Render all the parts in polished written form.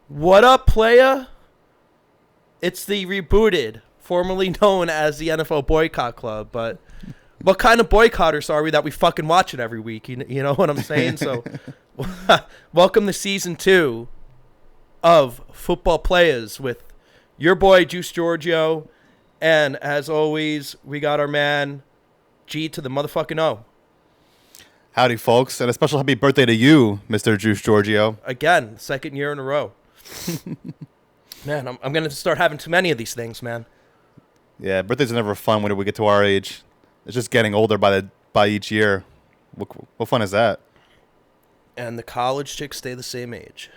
What up, Playa? It's the rebooted, formerly known as the NFL Boycott Club, but what kind of boycotters are we that we fucking watch it every week? You know what I'm saying? So, welcome to season 2 of Football Playas with your boy, Juice Giorgio, and as always, we got our man, G to the motherfucking O. Howdy, folks, and a special happy birthday to you, Mr. Juice Giorgio. Again, second year in a row. Man, I'm going to start having too many of these things, man. Yeah, birthdays are never fun when we get to our age. It's just getting older by each year. What fun is that? And the college chicks stay the same age.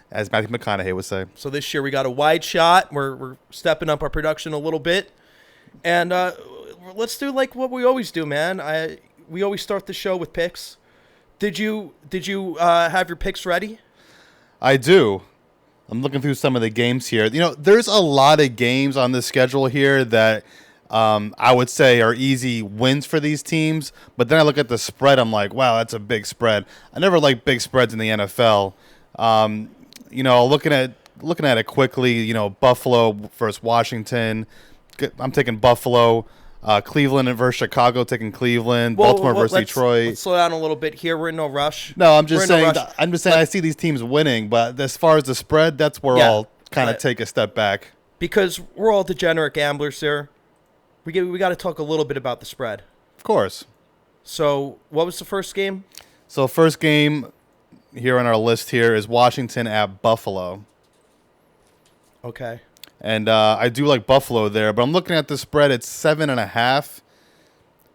As Matthew McConaughey would say. So this year we got a wide shot. We're stepping up our production a little bit. And let's do like what we always do, man. We always start the show with picks. Did you have your picks ready? I do. I'm looking through some of the games here. You know, there's a lot of games on the schedule here that I would say are easy wins for these teams. But then I look at the spread. I'm like, wow, that's a big spread. I never like big spreads in the NFL. You know, looking at it quickly, you know, Buffalo versus Washington. I'm taking Buffalo. Cleveland versus Chicago, taking Cleveland. Baltimore versus Detroit. Let's slow down a little bit here. We're in no rush. No, I'm just saying. I see these teams winning, but as far as the spread, that's where I'll kind of take a step back. Because we're all degenerate gamblers here. We got to talk a little bit about the spread. Of course. So, what was the first game? So, first game here on our list here is Washington at Buffalo. Okay. And I do like Buffalo there, but I'm looking at the spread. It's 7.5.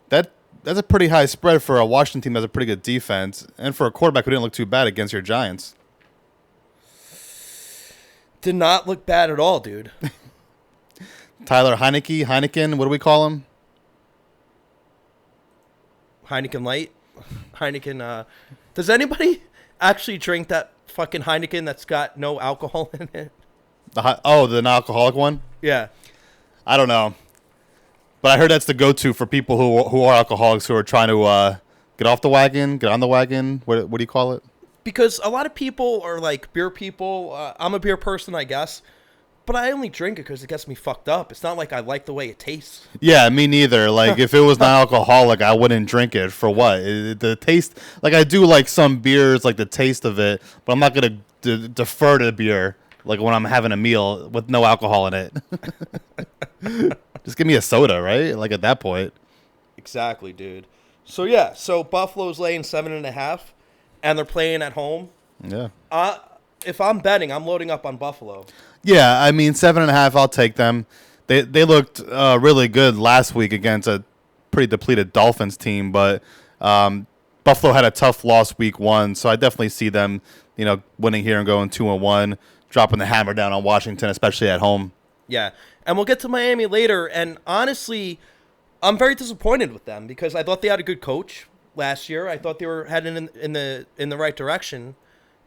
That's a pretty high spread for a Washington team that has a pretty good defense, and for a quarterback who didn't look too bad against your Giants. Did not look bad at all, dude. Tyler Heineken, what do we call him? Heineken Light? Heineken, does anybody actually drink that fucking Heineken that's got no alcohol in it? The non-alcoholic one? Yeah. I don't know. But I heard that's the go-to for people who are alcoholics who are trying to get off the wagon, get on the wagon. What do you call it? Because a lot of people are like beer people. I'm a beer person, I guess. But I only drink it because it gets me fucked up. It's not like I like the way it tastes. Yeah, me neither. Like, if it was non-alcoholic, I wouldn't drink it. For what? The taste... Like, I do like some beers, like the taste of it, but I'm not going to defer to beer. Like when I'm having a meal with no alcohol in it. Just give me a soda, right? Like at that point. Exactly, dude. So, yeah. So, Buffalo's laying 7.5, and they're playing at home. Yeah. If I'm betting, I'm loading up on Buffalo. Yeah, I mean, 7.5, I'll take them. They looked really good last week against a pretty depleted Dolphins team, but Buffalo had a tough loss week 1, so I definitely see them, you know, winning here and going 2-1. Dropping the hammer down on Washington, especially at home. Yeah, and we'll get to Miami later. And honestly, I'm very disappointed with them because I thought they had a good coach last year. I thought they were heading in the right direction,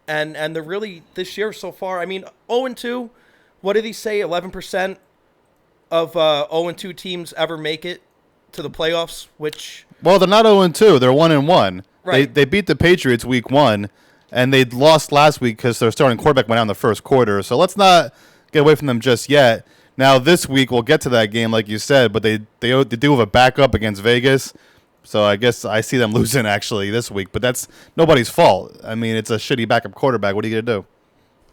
and they're really this year so far. I mean, 0-2. What did he say? 11% of 0-2 teams ever make it to the playoffs. Which they're not 0-2. They're 1-1. Right. They beat the Patriots week 1. And they lost last week because their starting quarterback went out in the first quarter. So let's not get away from them just yet. Now, this week, we'll get to that game, like you said, but they do have a backup against Vegas. So I guess I see them losing, actually, this week. But that's nobody's fault. I mean, it's a shitty backup quarterback. What are you going to do?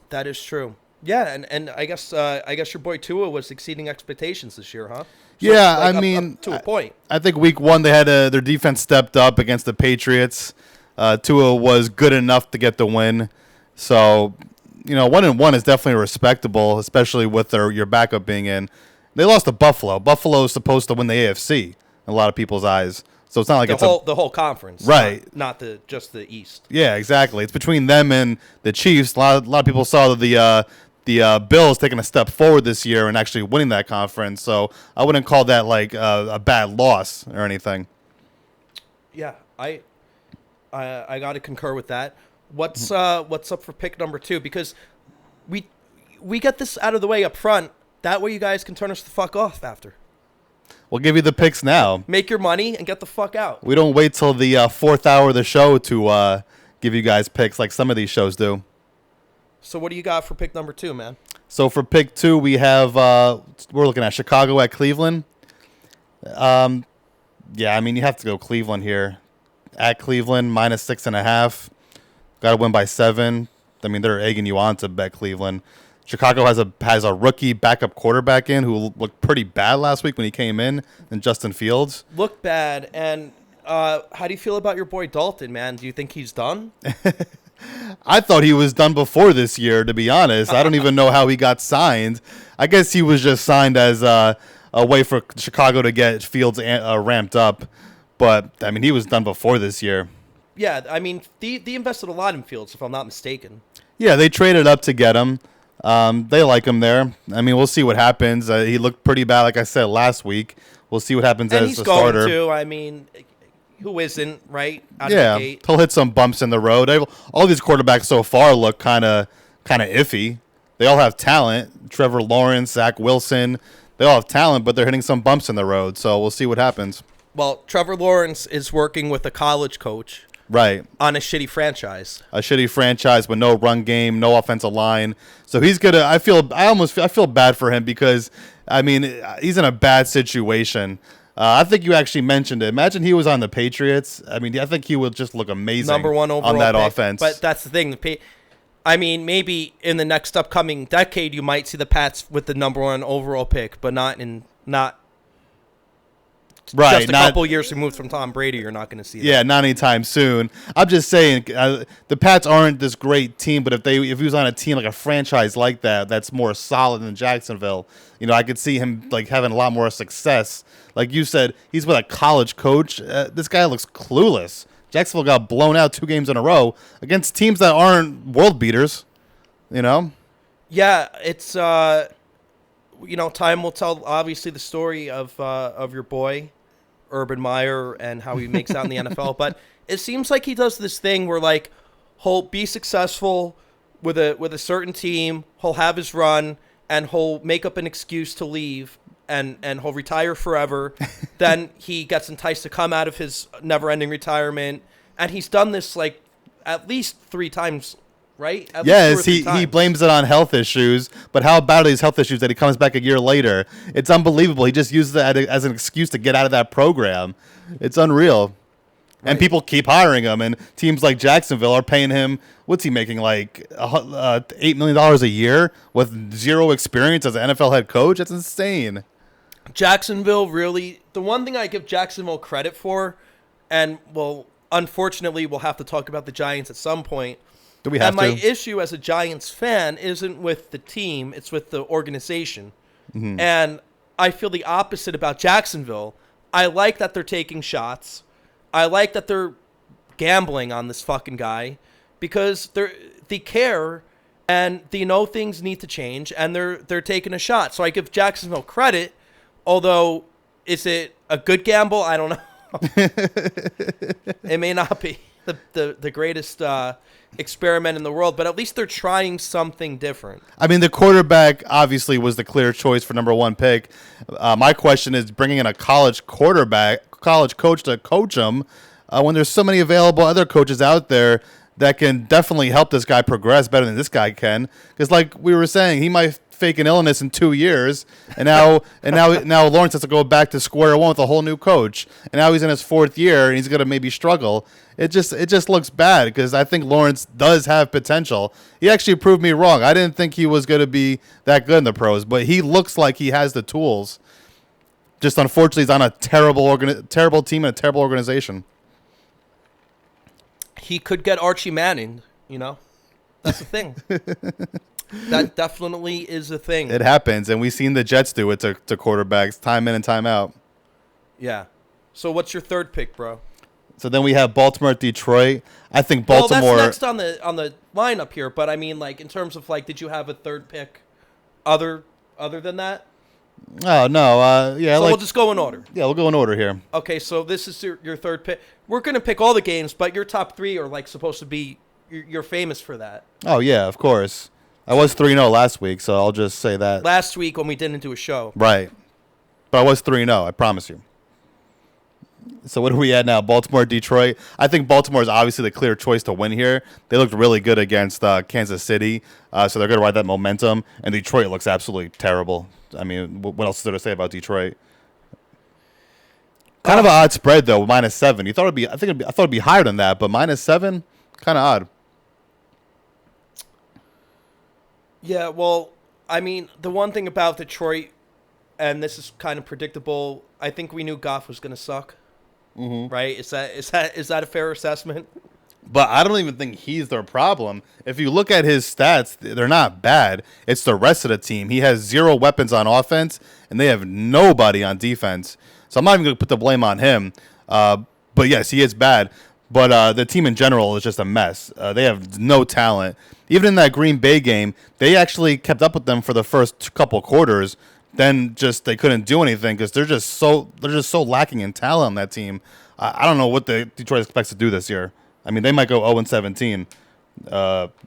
That is true. Yeah, and I guess your boy Tua was exceeding expectations this year, huh? So yeah, like I mean, up to a point. I think week 1 they had their defense stepped up against the Patriots. Tua was good enough to get the win. So, you know, 1-1 is definitely respectable, especially with your backup being in. They lost to Buffalo. Buffalo is supposed to win the AFC in a lot of people's eyes. So it's not like the whole conference. Right. Not just the East. Yeah, exactly. It's between them and the Chiefs. A lot of people saw the Bills taking a step forward this year and actually winning that conference. So I wouldn't call that like a bad loss or anything. Yeah, I got to concur with that. What's up for pick number 2? Because we get this out of the way up front. That way you guys can turn us the fuck off after. We'll give you the picks now. Make your money and get the fuck out. We don't wait till the 4th hour of the show to give you guys picks like some of these shows do. So what do you got for pick number 2, man? So for pick 2, we have we're looking at Chicago at Cleveland. Yeah, I mean, you have to go Cleveland here. At Cleveland, -6.5. Got to win by 7. I mean, they're egging you on to bet Cleveland. Chicago has a rookie backup quarterback in who looked pretty bad last week when he came in Justin Fields. Looked bad. And how do you feel about your boy Dalton, man? Do you think he's done? I thought he was done before this year, to be honest. I don't even know how he got signed. I guess he was just signed as a way for Chicago to get Fields ramped up. But, I mean, he was done before this year. Yeah, I mean, they invested a lot in Fields, if I'm not mistaken. Yeah, they traded up to get him. They like him there. I mean, we'll see what happens. He looked pretty bad, like I said, last week. We'll see what happens as the starter. And he's going to. I mean, who isn't, right? Out yeah, of the gate. He'll hit some bumps in the road. All these quarterbacks so far look kind of iffy. They all have talent. Trevor Lawrence, Zach Wilson. They all have talent, but they're hitting some bumps in the road. So we'll see what happens. Well, Trevor Lawrence is working with a college coach. Right. On a shitty franchise. A shitty franchise with no run game, no offensive line. So he's gonna. I feel bad for him because, I mean, he's in a bad situation. I think you actually mentioned it. Imagine he was on the Patriots. I mean, I think he would just look amazing. Number 1 overall on that pick. offense. But that's the thing. I mean, maybe in the next upcoming decade, you might see the Pats with the number 1 overall pick, but not right, just a couple years removed from Tom Brady. You're not going to see that. Yeah, not anytime soon. I'm just saying, the Pats aren't this great team, but if he was on a team like a franchise like that, that's more solid than Jacksonville, I could see him like having a lot more success. Like you said, he's with a college coach. This guy looks clueless. Jacksonville got blown out 2 games in a row against teams that aren't world beaters. Yeah, it's time will tell. Obviously, the story of your boy, Urban Meyer, and how he makes out in the NFL. But it seems like he does this thing where like he'll be successful with a certain team, he'll have his run, and he'll make up an excuse to leave, and he'll retire forever. Then he gets enticed to come out of his never-ending retirement, and he's done this like at least 3 times. Right? Yes, he blames it on health issues, but how bad are these health issues that he comes back a year later? It's unbelievable. He just uses that as an excuse to get out of that program. It's unreal. Right. And people keep hiring him, and teams like Jacksonville are paying him, what's he making, like $8 million a year with 0 experience as an NFL head coach? That's insane. Jacksonville really, the one thing I give Jacksonville credit for, and unfortunately we'll have to talk about the Giants at some point. Do we have my issue as a Giants fan isn't with the team, it's with the organization. Mm-hmm. And I feel the opposite about Jacksonville. I like that they're taking shots. I like that they're gambling on this fucking guy because they care and they know things need to change and they're taking a shot. So I give Jacksonville credit, although is it a good gamble? I don't know. It may not be the greatest experiment in the world, but at least they're trying something different. I mean, the quarterback obviously was the clear choice for number 1 pick. My question is bringing in a college coach to coach him when there's so many available other coaches out there that can definitely help this guy progress better than this guy can. Because like we were saying, he might fake an illness in 2 years, and now Lawrence has to go back to square one with a whole new coach, and now he's in his 4th year and he's gonna maybe struggle. It just looks bad because I think Lawrence does have potential. He actually proved me wrong. I didn't think he was gonna be that good in the pros, but he looks like he has the tools. Just unfortunately, he's on a terrible team and a terrible organization. He could get Archie Manning. That's the thing. That definitely is a thing. It happens, and we've seen the Jets do it to quarterbacks time in and time out. Yeah. So what's your 3rd pick, bro? So then we have Baltimore at Detroit. I think Baltimore. Well, that's next on the lineup here, but I mean, like in terms of like, did you have a 3rd pick, other than that? Oh no, yeah. So we'll just go in order. Yeah, we'll go in order here. Okay, so this is your 3rd pick. We're gonna pick all the games, but your top 3 are like supposed to be. You're famous for that. Oh yeah, of course. I was 3-0 last week, so I'll just say that. Last week when we didn't do a show. Right. But I was 3-0, I promise you. So what are we at now? Baltimore, Detroit. I think Baltimore is obviously the clear choice to win here. They looked really good against Kansas City, so they're going to ride that momentum. And Detroit looks absolutely terrible. I mean, what else is there to say about Detroit? Kind of an odd spread though, -7. You thought it'd be? I thought it'd be higher than that, but -7, kind of odd. Yeah, well, I mean, the one thing about Detroit, and this is kind of predictable, I think we knew Goff was going to suck. Mm-hmm. Right? Is that a fair assessment? But I don't even think he's their problem. If you look at his stats, they're not bad. It's the rest of the team. He has 0 weapons on offense, and they have nobody on defense. So I'm not even going to put the blame on him. But yes, he is bad. But the team in general is just a mess. They have no talent. Even in that Green Bay game, they actually kept up with them for the first couple quarters. Then just they couldn't do anything because they're just so lacking in talent on that team. I don't know what the Detroit expects to do this year. I mean, they might go 0-17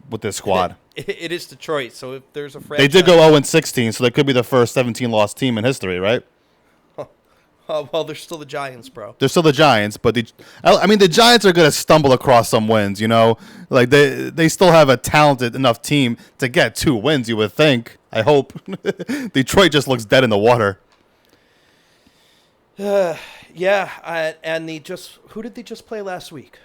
with this squad. It is Detroit, so if there's a franchise... They did go 0-16, so they could be the first 17-loss team in history, right? Well, they're still the Giants, bro. They're still the Giants, but the Giants are going to stumble across some wins, you know? Like, they still have a talented enough team to get 2 wins, you would think. I hope. Detroit just looks dead in the water. Yeah, and who did they just play last week?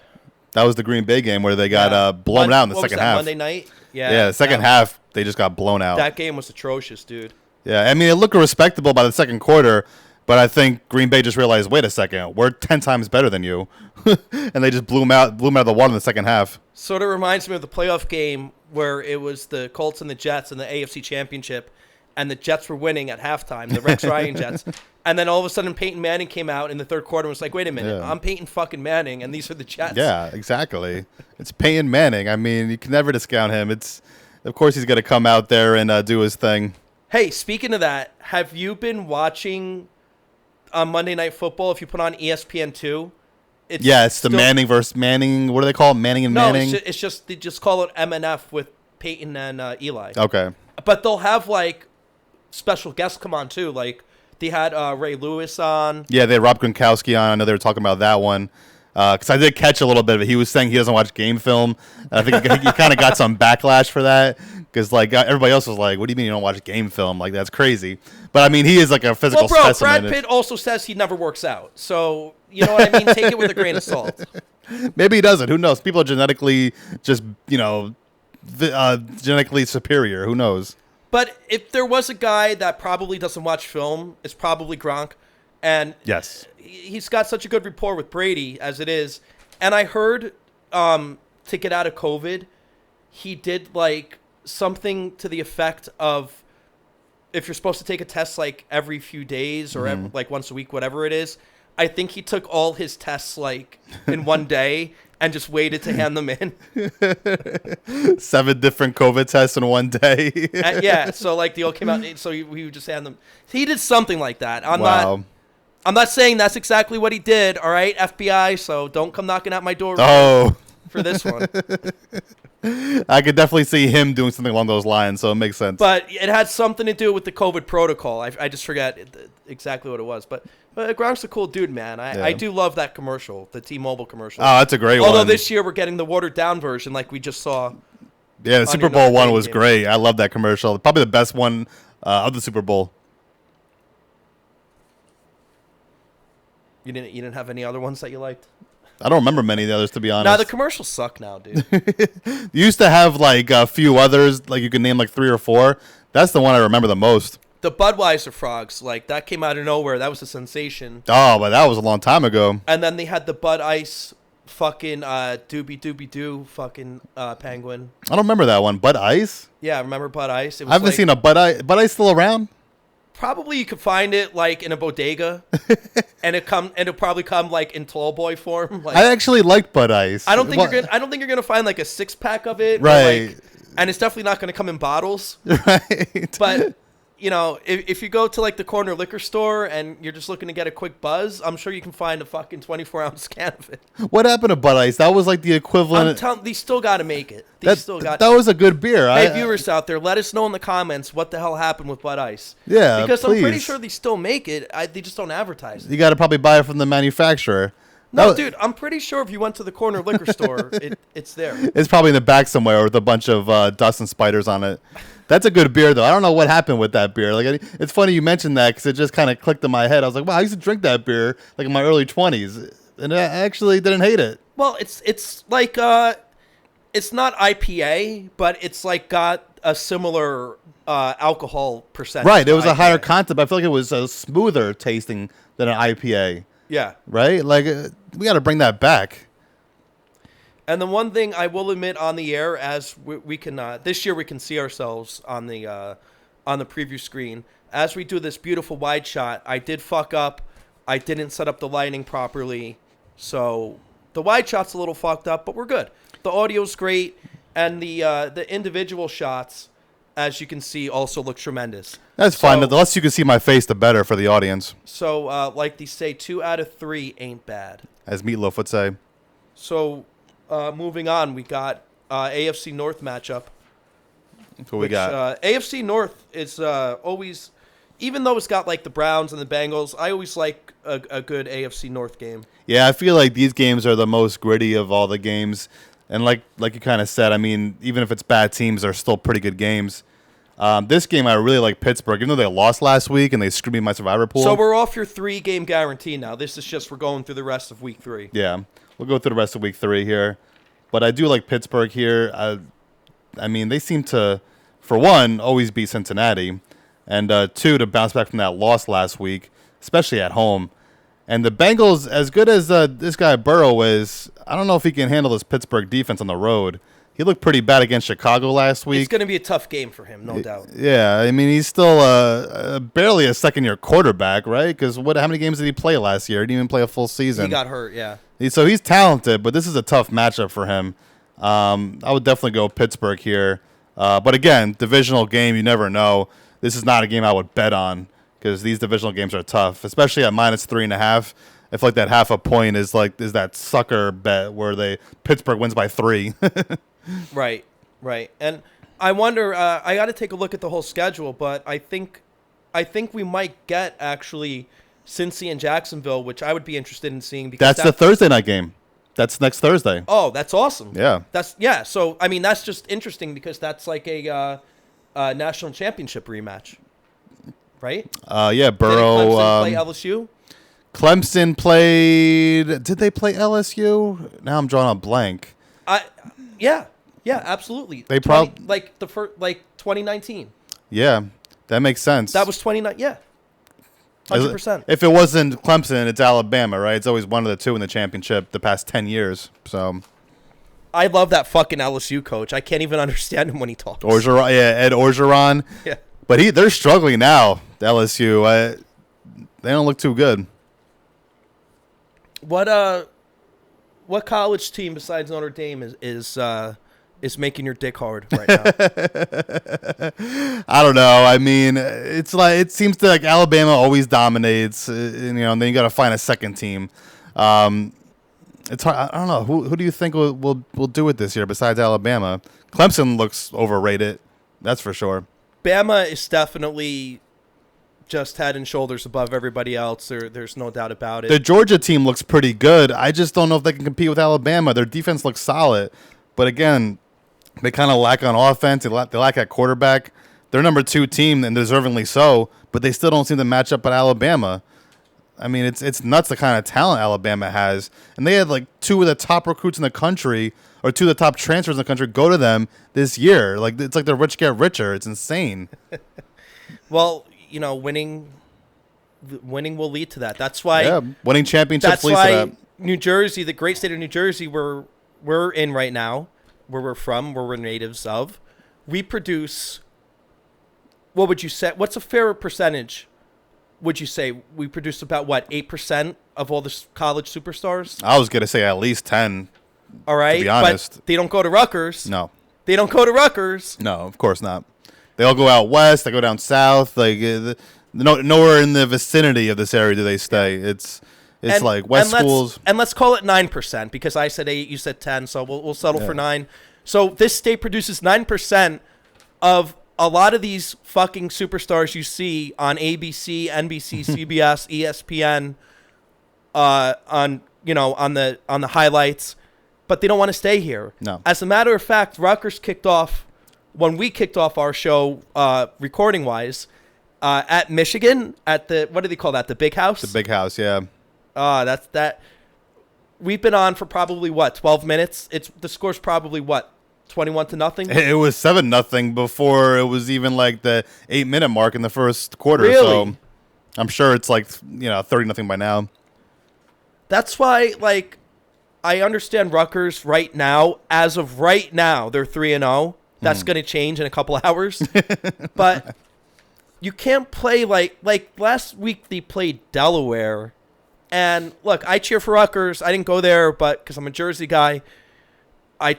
That was the Green Bay game where they got blown out in the second half. Monday night? Yeah, the second half, they just got blown out. That game was atrocious, dude. Yeah, I mean, it looked respectable by the second quarter, but I think Green Bay just realized, wait a second, we're 10 times better than you. And they just blew them out of the water in the second half. Sort of reminds me of the playoff game where it was the Colts and the Jets in the AFC Championship, and the Jets were winning at halftime, the Rex Ryan Jets. And then all of a sudden Peyton Manning came out in the third quarter and was like, wait a minute, I'm Peyton fucking Manning, and these are the Jets. Yeah, exactly. It's Peyton Manning. I mean, you can never discount him. Of course he's going to come out there and do his thing. Hey, speaking of that, have you been watching Monday Night Football? If you put on ESPN2, it's the Manning versus Manning. What do they call it? Manning and Manning? No, it's just they just call it MNF with Peyton and Eli. Okay. But they'll have, like, special guests come on, too. Like, they had Ray Lewis on. Yeah, they had Rob Gronkowski on. I know they were talking about that one. Because I did catch a little bit of it. He was saying he doesn't watch game film. And I think he kind of got some backlash for that. Because, like, everybody else was like, what do you mean you don't watch game film? Like, that's crazy. But, I mean, he is, like, a physical specimen. Brad Pitt also says he never works out. So, you know what I mean? Take it with a grain of salt. Maybe he doesn't. Who knows? People are genetically just, genetically superior. Who knows? But if there was a guy that probably doesn't watch film, it's probably Gronk. And yes, he's got such a good rapport with Brady as it is. And I heard to get out of COVID, he did like something to the effect of if you're supposed to take a test like every few days or like once a week, whatever it is. I think he took all his tests like in one day and just waited to hand them in. 7 different COVID tests in one day. Yeah, so like they all came out, so he would just hand them. He did something like that. I'm not saying that's exactly what he did, all right, FBI, so don't come knocking at my door for this one. I could definitely see him doing something along those lines, so it makes sense. But it had something to do with the COVID protocol. I just forgot exactly what it was. But Gronk's a cool dude, man. I do love that commercial, the T-Mobile commercial. Oh, that's a great one. Although this year we're getting the watered-down version like we just saw. Yeah, the Super Bowl one was great. I love that commercial. Probably the best one of the Super Bowl. You didn't have any other ones that you liked? I don't remember many of the others, to be honest. Nah, the commercials suck now, dude. You used to have like a few others, like you could name like 3 or 4. That's the one I remember the most. The Budweiser frogs, like that came out of nowhere. That was a sensation. Oh, but that was a long time ago. And then they had the Bud Ice fucking doobie doobie doo fucking penguin. I don't remember that one. Bud Ice? Yeah, remember Bud Ice? I haven't seen a Bud Ice. Bud Ice still around? Probably you could find it like in a bodega, and it'll probably come like in tall boy form. Like, I actually like Bud Ice. I don't think you're gonna find like a 6-pack of it, right? And it's definitely not gonna come in bottles, right? But if you go to like the corner liquor store and you're just looking to get a quick buzz, I'm sure you can find a fucking 24-ounce can of it. What happened to Bud Ice? That was like the equivalent. I'm telling, they still got to make it. That was a good beer. Hey, viewers out there, let us know in the comments what the hell happened with Bud Ice. Yeah, because please. I'm pretty sure they still make it. They just don't advertise it. You got to probably buy it from the manufacturer. No, dude, I'm pretty sure if you went to the corner liquor store, it's there. It's probably in the back somewhere with a bunch of dust and spiders on it. That's a good beer, though. I don't know what happened with that beer. Like, it's funny you mentioned that because it just kind of clicked in my head. I was like, wow, I used to drink that beer like in my early 20s, and I actually didn't hate it. Well, it's like it's not IPA, but it's like got a similar alcohol percentage. Right, it was a higher IPA. content, but I feel like it was a smoother tasting than an IPA. Yeah. Right? Like, we got to bring that back. And the one thing I will admit on the air, as we can this year we can see ourselves on the preview screen as we do this beautiful wide shot. I did fuck up. I didn't set up the lighting properly, so the wide shot's a little fucked up, but we're good. The audio's great, and the individual shots, as you can see, also look tremendous. That's fine. The less you can see my face, the better for the audience. So, like they say, 2 out of 3 ain't bad. As Meatloaf would say. So, moving on, we got AFC North matchup. Who we got? AFC North is always, even though it's got like the Browns and the Bengals, I always like a good AFC North game. Yeah, I feel like these games are the most gritty of all the games. And like you kind of said, I mean, even if it's bad teams, they're still pretty good games. This game, I really like Pittsburgh, even though they lost last week and they screwed me in my survivor pool. So we're off your 3-game guarantee now. This is just we're going through the rest of week 3. Yeah, we'll go through the rest of week 3 here. But I do like Pittsburgh here. I mean, they seem to, for one, always beat Cincinnati. And 2, to bounce back from that loss last week, especially at home. And the Bengals, as good as this guy Burrow is, I don't know if he can handle this Pittsburgh defense on the road. He looked pretty bad against Chicago last week. It's going to be a tough game for him, no doubt. Yeah, I mean, he's still barely a second-year quarterback, right? Because how many games did he play last year? He didn't even play a full season. He got hurt, yeah. So he's talented, but this is a tough matchup for him. I would definitely go Pittsburgh here. But again, divisional game, you never know. This is not a game I would bet on because these divisional games are tough, especially at -3.5. I feel like that half a point is that sucker bet where Pittsburgh wins by 3. Right. And I wonder. I got to take a look at the whole schedule, but I think we might get actually Cincy and Jacksonville, which I would be interested in seeing because that's the Thursday night game. That's next Thursday. Oh, that's awesome. Yeah. So I mean, that's just interesting because that's like a national championship rematch, right? Yeah. Burrow. Did Clemson play LSU? Clemson played. Did they play LSU? Now I'm drawing a blank. Yeah, absolutely. They probably like the first 2019. Yeah, that makes sense. That was 29. Yeah, 100%. If it wasn't Clemson, it's Alabama, right? It's always one of the two in the championship the past 10 years. So I love that fucking LSU coach. I can't even understand him when he talks. Ed Orgeron. Yeah, but they're struggling now. The LSU, they don't look too good. What college team besides Notre Dame is making your dick hard right now? I don't know. I mean, it seems like Alabama always dominates, and then you got to find a second team. It's hard. I don't know. Who do you think will do it this year besides Alabama? Clemson looks overrated. That's for sure. Bama is definitely just head and shoulders above everybody else. There's no doubt about it. The Georgia team looks pretty good. I just don't know if they can compete with Alabama. Their defense looks solid, but again, they kind of lack on offense. They lack at quarterback. They're number 2 team, and deservingly so, but they still don't seem to match up at Alabama. I mean, it's nuts the kind of talent Alabama has. And they had like 2 of the top recruits in the country, or 2 of the top transfers in the country go to them this year. Like, it's like the rich get richer. It's insane. Well, winning will lead to that. That's why winning championships leads to that. New Jersey, the great state of New Jersey, we're in right now, where we're from, where we're natives of, we produce. What would you say? What's a fair percentage? Would you say we produce about 8% of all the college superstars? I was gonna say at least 10. All right, to be honest, but they don't go to Rutgers. No, they don't go to Rutgers. No, of course not. They all go out west. They go down south. Like nowhere in the vicinity of this area do they stay. It's like West schools. And let's call it 9% because I said 8, you said 10, so we'll settle for 9. So this state produces 9% of a lot of these fucking superstars you see on ABC, NBC, CBS, ESPN, on the highlights, but they don't want to stay here. No. As a matter of fact, Rutgers kicked off when we kicked off our show, recording wise, at Michigan at the what do they call that? The Big House. The Big House, yeah. That's that. We've been on for probably 12 minutes. The score's probably 21-0. It was 7-0 before it was even like the 8-minute mark in the first quarter. Really? So I'm sure it's like 30-0 by now. That's why, like, I understand Rutgers right now. As of right now, they're 3-0. That's going to change in a couple of hours. But you can't play like last week they played Delaware. And look, I cheer for Rutgers. I didn't go there, but because I'm a Jersey guy, I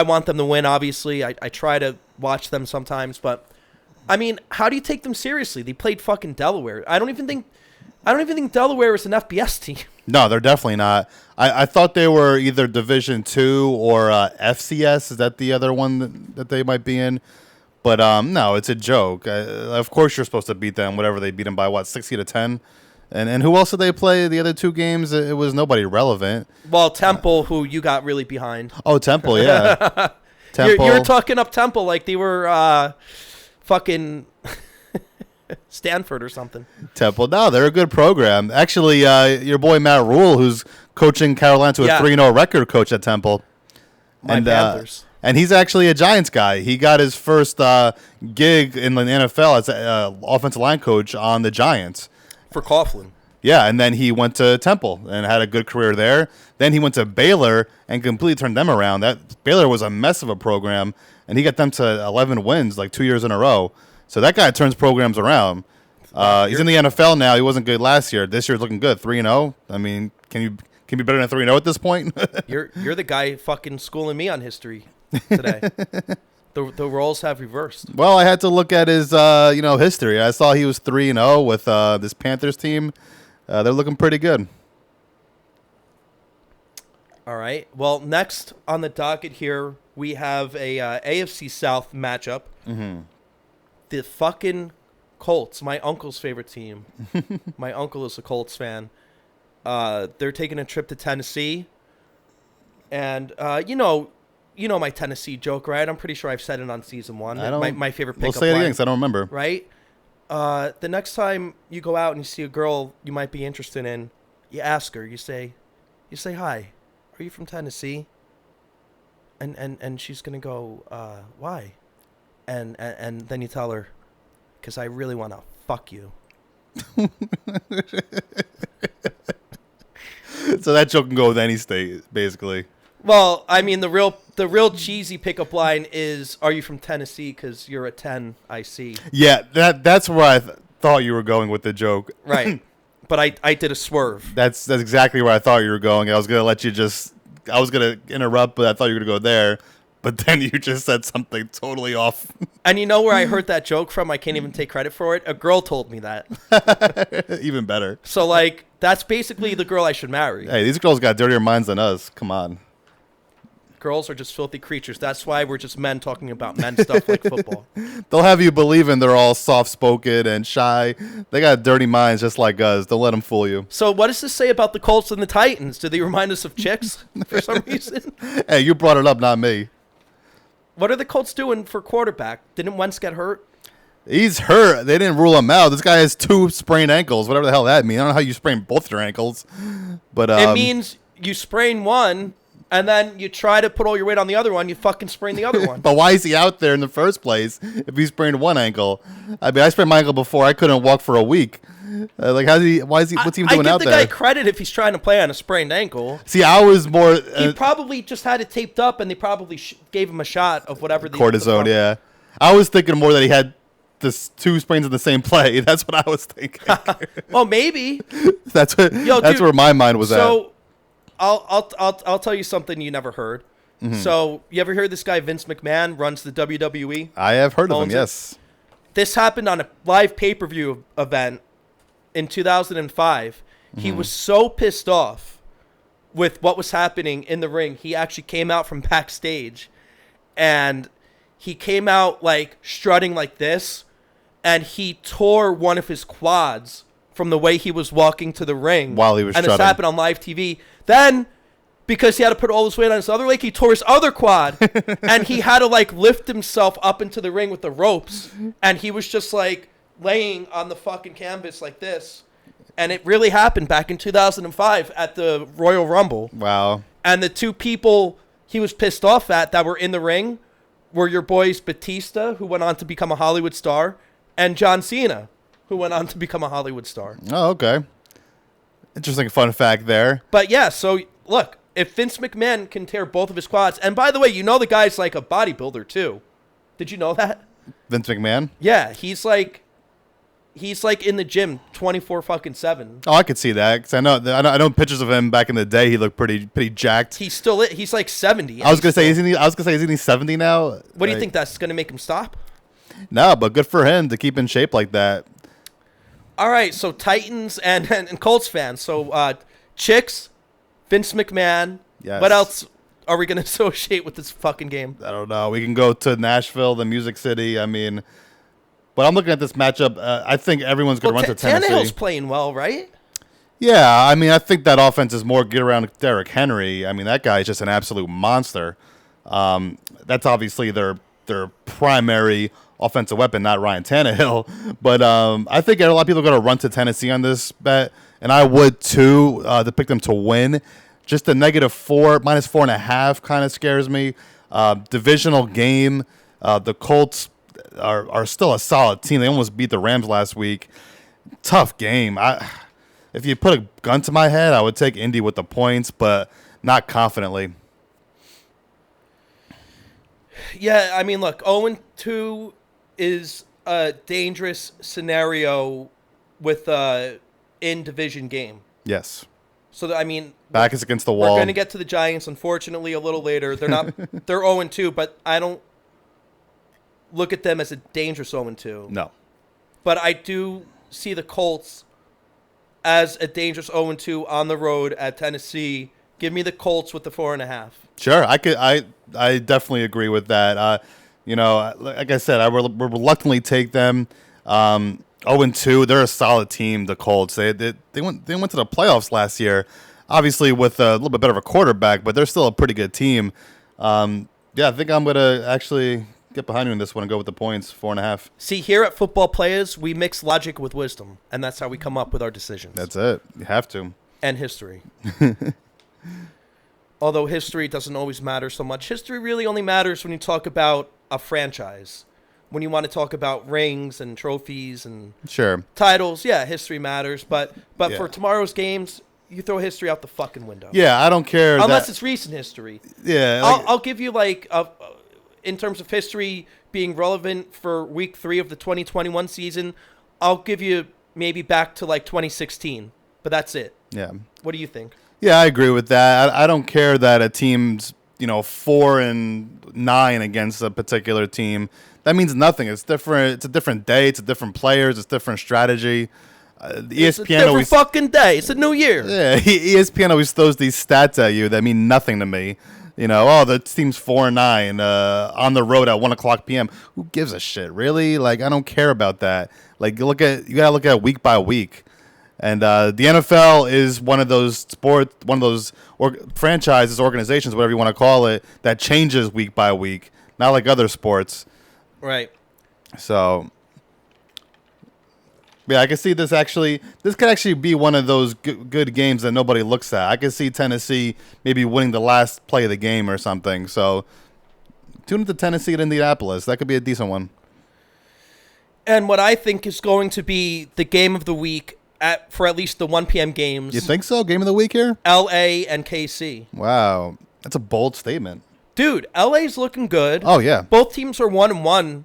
want them to win, obviously. I try to watch them sometimes. But, I mean, how do you take them seriously? They played fucking Delaware. I don't even think Delaware is an FBS team. No, they're definitely not. I thought they were either Division II or FCS. Is that the other one that they might be in? But no, it's a joke. Of course you're supposed to beat them, whatever they beat them by, 60-10? And who else did they play the other 2 games? It was nobody relevant. Well, Temple, who you got really behind. Oh, Temple, yeah. Temple. You're talking up Temple like they were fucking Stanford or something. Temple, no, they're a good program. Actually, your boy Matt Rule, who's coaching Carolina to a 3-0 record, coach at Temple. My Panthers. And he's actually a Giants guy. He got his first gig in the NFL as an offensive line coach on the Giants. For Coughlin. Yeah, and then he went to Temple and had a good career there. Then he went to Baylor and completely turned them around. That Baylor was a mess of a program, and he got them to 11 wins like 2 years in a row. So that guy turns programs around. He's in the NFL now. He wasn't good llast year. This year's looking good, 3-0. I mean, can you be better than 3-0 at this point? You're the guy fucking schooling me on history today. The roles have reversed. Well, I had to look at his history. I saw he was 3-0 with this Panthers team. They're looking pretty good. All right. Well, next on the docket here, we have a AFC South matchup. Mm-hmm. The fucking Colts, my uncle's favorite team. My uncle is a Colts fan. They're taking a trip to Tennessee. And, you know my Tennessee joke, right? I'm pretty sure I've said it on season 1. My favorite pickup line. We'll say it again because I don't remember. Right? The next time you go out and you see a girl you might be interested in, you ask her. You say, hi, are you from Tennessee? And she's going to go, why? And then you tell her, because I really want to fuck you. So that joke can go with any state, basically. Well, I mean, the real cheesy pickup line is, "Are you from Tennessee? Because you're a 10, I see." Yeah, that's where I thought you were going with the joke. Right, but I did a swerve. That's exactly where I thought you were going. I was gonna I was gonna interrupt, but I thought you were gonna go there. But then you just said something totally off. And you know where I heard that joke from? I can't even take credit for it. A girl told me that. Even better. So that's basically the girl I should marry. Hey, these girls got dirtier minds than us. Come on. Girls are just filthy creatures. That's why we're just men talking about men stuff like football. They'll have you believing they're all soft-spoken and shy. They got dirty minds just like us. Don't let them fool you. So what does this say about the Colts and the Titans? Do they remind us of chicks for some reason? Hey, you brought it up, not me. What are the Colts doing for quarterback? Didn't Wentz get hurt? He's hurt. They didn't rule him out. This guy has 2 sprained ankles, whatever the hell that means. I don't know how you sprain both your ankles. But it means you sprain one, and then you try to put all your weight on the other one, you fucking sprain the other one. But why is he out there in the first place if he sprained one ankle? I mean, I sprained my ankle before. I couldn't walk for a week. What's he doing out there? I give the guy credit if he's trying to play on a sprained ankle. See, I was more... he probably just had it taped up, and they probably gave him a shot of whatever. Cortisone, yeah. I was thinking more that he had this 2 sprains in the same play. That's what I was thinking. Well, maybe. That's where my mind was at. So, I'll tell you something you never heard. So you ever heard this guy Vince McMahon runs the WWE? I have heard of him, yes. This happened on a live pay-per-view event in 2005. He was so pissed off with what was happening in the ring. He actually came out from backstage, and he came out like strutting like this, and he tore one of his quads from the way he was walking to the ring while he was strutting. And this happened on live TV. Then, because he had to put all his weight on his other leg, he tore his other quad, and he had to like lift himself up into the ring with the ropes, and he was just like laying on the fucking canvas like this. And it really happened back in 2005 at the Royal Rumble. Wow. And the two people he was pissed off at that were in the ring were your boys Batista, who went on to become a Hollywood star, and John Cena, who went on to become a Hollywood star. Oh, okay. Interesting fun fact there. But yeah, so look, if Vince McMahon can tear both of his quads, and by the way, you know the guy's like a bodybuilder too. Did you know that? Vince McMahon? Yeah, he's like in the gym 24/7. Oh, I could see that, because I know pictures of him back in the day. He looked pretty jacked. He's still he's like 70. I was gonna say, isn't he 70 now? What do you think that's gonna make him stop? No, but good for him to keep in shape like that. All right, so Titans and Colts fans. So Chicks, Vince McMahon. Yes. What else are we gonna associate with this fucking game? I don't know. We can go to Nashville, the Music City. I mean, but I'm looking at this matchup. I think everyone's going to run to Tennessee. Tannehill's playing well, right? Yeah, I mean, I think that offense is more geared around Derrick Henry. I mean, that guy is just an absolute monster. That's obviously their primary offensive weapon, not Ryan Tannehill. But I think a lot of people are going to run to Tennessee on this bet, and I would too, to pick them to win. Just the -4, -4.5 kind of scares me. Divisional game. The Colts are still a solid team. They almost beat the Rams last week. Tough game. If you put a gun to my head, I would take Indy with the points, but not confidently. Yeah, I mean, look, 0-2 is a dangerous scenario with in division game. Yes. So I mean, back is against the wall. We're going to get to the Giants, unfortunately, a little later. They're not. They're 0-2, but I don't look at them as a dangerous 0-2. No. But I do see the Colts as a dangerous 0-2 on the road at Tennessee. Give me the Colts with the 4.5. Sure, I definitely agree with that. Like I said, I will reluctantly take them. 0-2, they're a solid team. The Colts. They went to the playoffs last year, obviously with a little bit better of a quarterback, but they're still a pretty good team. I think I'm gonna actually get behind you in this one and go with the points, 4.5. See, here at Football Players, we mix logic with wisdom, and that's how we come up with our decisions. That's it. You have to. And history. Although history doesn't always matter so much. History really only matters when you talk about a franchise. When you want to talk about rings and trophies and titles, history matters. But for tomorrow's games, you throw history out the fucking window. Yeah, I don't care. Unless it's recent history. Yeah. I'll give you, in terms of history being relevant for week 3 of the 2021 season, I'll give you maybe back to 2016. But that's it. Yeah. What do you think? Yeah, I agree with that. I don't care that a team's 4-9 against a particular team. That means nothing. It's different. It's a different day. It's a different players. It's different strategy. It's a different fucking day. It's a new year. Yeah, ESPN always throws these stats at you that mean nothing to me. The team's 4-9 on the road at 1:00 p.m. Who gives a shit, really? I don't care about that. You gotta look at week by week. And the NFL is one of those franchises, organizations, whatever you want to call it, that changes week by week, not like other sports. Right. So, yeah, I can see this could actually be one of those good games that nobody looks at. I can see Tennessee maybe winning the last play of the game or something. So, tune into Tennessee at Indianapolis. That could be a decent one. And what I think is going to be the game of the week for at least the 1 p.m. games. You think so? Game of the week here? L.A. and KC. Wow. That's a bold statement. Dude, L.A.'s looking good. Oh, yeah. Both teams are 1-1.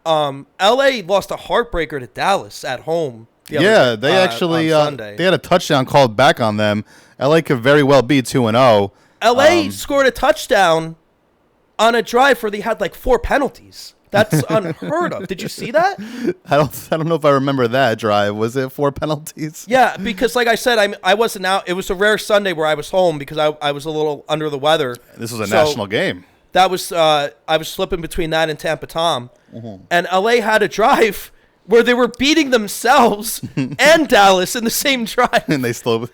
L.A. lost a heartbreaker to Dallas at home. They actually they had a touchdown called back on them. L.A. could very well be 2-0. L.A. scored a touchdown on a drive where they had like 4 penalties. That's unheard of. Did you see that? I don't know if I remember that drive. Was it 4 penalties? Yeah, because like I said, I wasn't out. It was a rare Sunday where I was home because I was a little under the weather. This was a national game. That was I was slipping between that and Tampa Tom. And LA had a drive where they were beating themselves and Dallas in the same drive. And they still...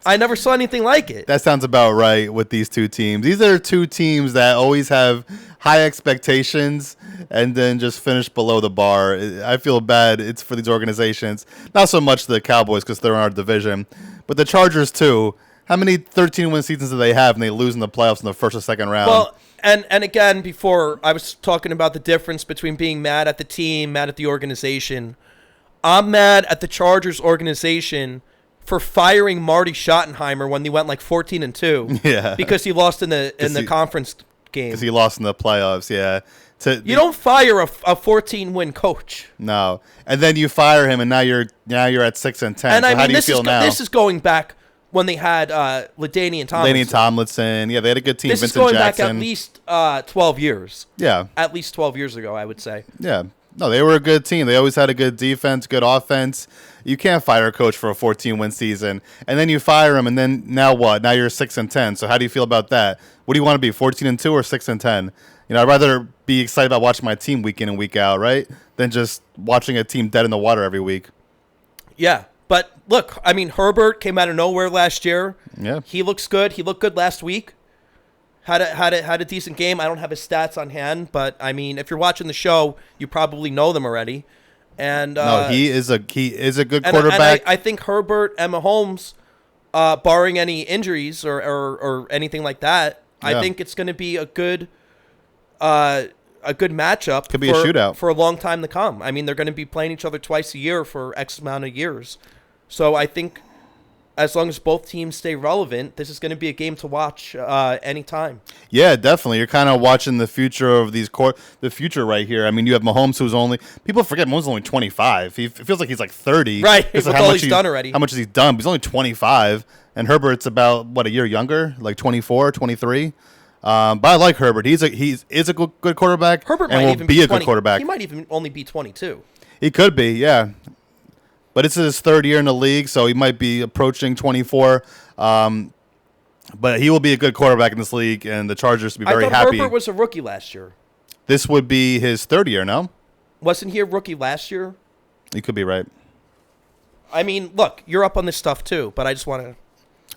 I never saw anything like it. That sounds about right with these two teams. These are two teams that always have high expectations and then just finish below the bar. I feel bad. It's for these organizations. Not so much the Cowboys because they're in our division, but the Chargers too. How many 13-win seasons do they have and they lose in the playoffs in the first or second round? Well, and again, before I was talking about the difference between being mad at the team, mad at the organization. I'm mad at the Chargers organization for firing Marty Schottenheimer when they went like 14-2. Yeah. Because he lost in the conference game. Because he lost in the playoffs, yeah. You don't fire a 14-win coach. No. And then you fire him and now you're at 6-10. And so I mean, how do you feel now? This is going back when they had LaDainian Tomlinson. Yeah, they had a good team. This Vincent is going Jackson. back at least 12 years. Yeah. At least 12 years ago, I would say. Yeah. No, they were a good team. They always had a good defense, good offense. You can't fire a coach for a 14-win season. And then you fire him, and then now what? Now you're 6-10. So how do you feel about that? What do you want to be, 14-2 or 6-10? You know, I'd rather be excited about watching my team week in and week out, right, than just watching a team dead in the water every week. Yeah. But look, I mean, Herbert came out of nowhere last year. Yeah. He looks good. He looked good last week. Had a decent game. I don't have his stats on hand, but I mean, if you're watching the show, you probably know them already. And no, he is a good quarterback. And I think Herbert and Mahomes, barring any injuries or anything like that, I think it's going to be a good matchup. Could be a shootout for a long time to come. I mean, they're going to be playing each other twice a year for X amount of years. So I think as long as both teams stay relevant, this is going to be a game to watch anytime. Yeah, definitely. You're kind of watching the future of the future right here. I mean, you have Mahomes, who's people forget Mahomes is only 25. It feels like he's like 30. Right, with like all he's done already. How much has he done? He's only 25, and Herbert's about, a year younger, like 24, 23. But I like Herbert. He's a good quarterback. Herbert and might will even be a 20, good quarterback. He might even only be 22. He could be, yeah. But it's his third year in the league, so he might be approaching 24. But he will be a good quarterback in this league, and the Chargers will be very happy. I thought Herbert was a rookie last year. This would be his third year, no? Wasn't he a rookie last year? You could be right. I mean, look, you're up on this stuff too, but I just want to...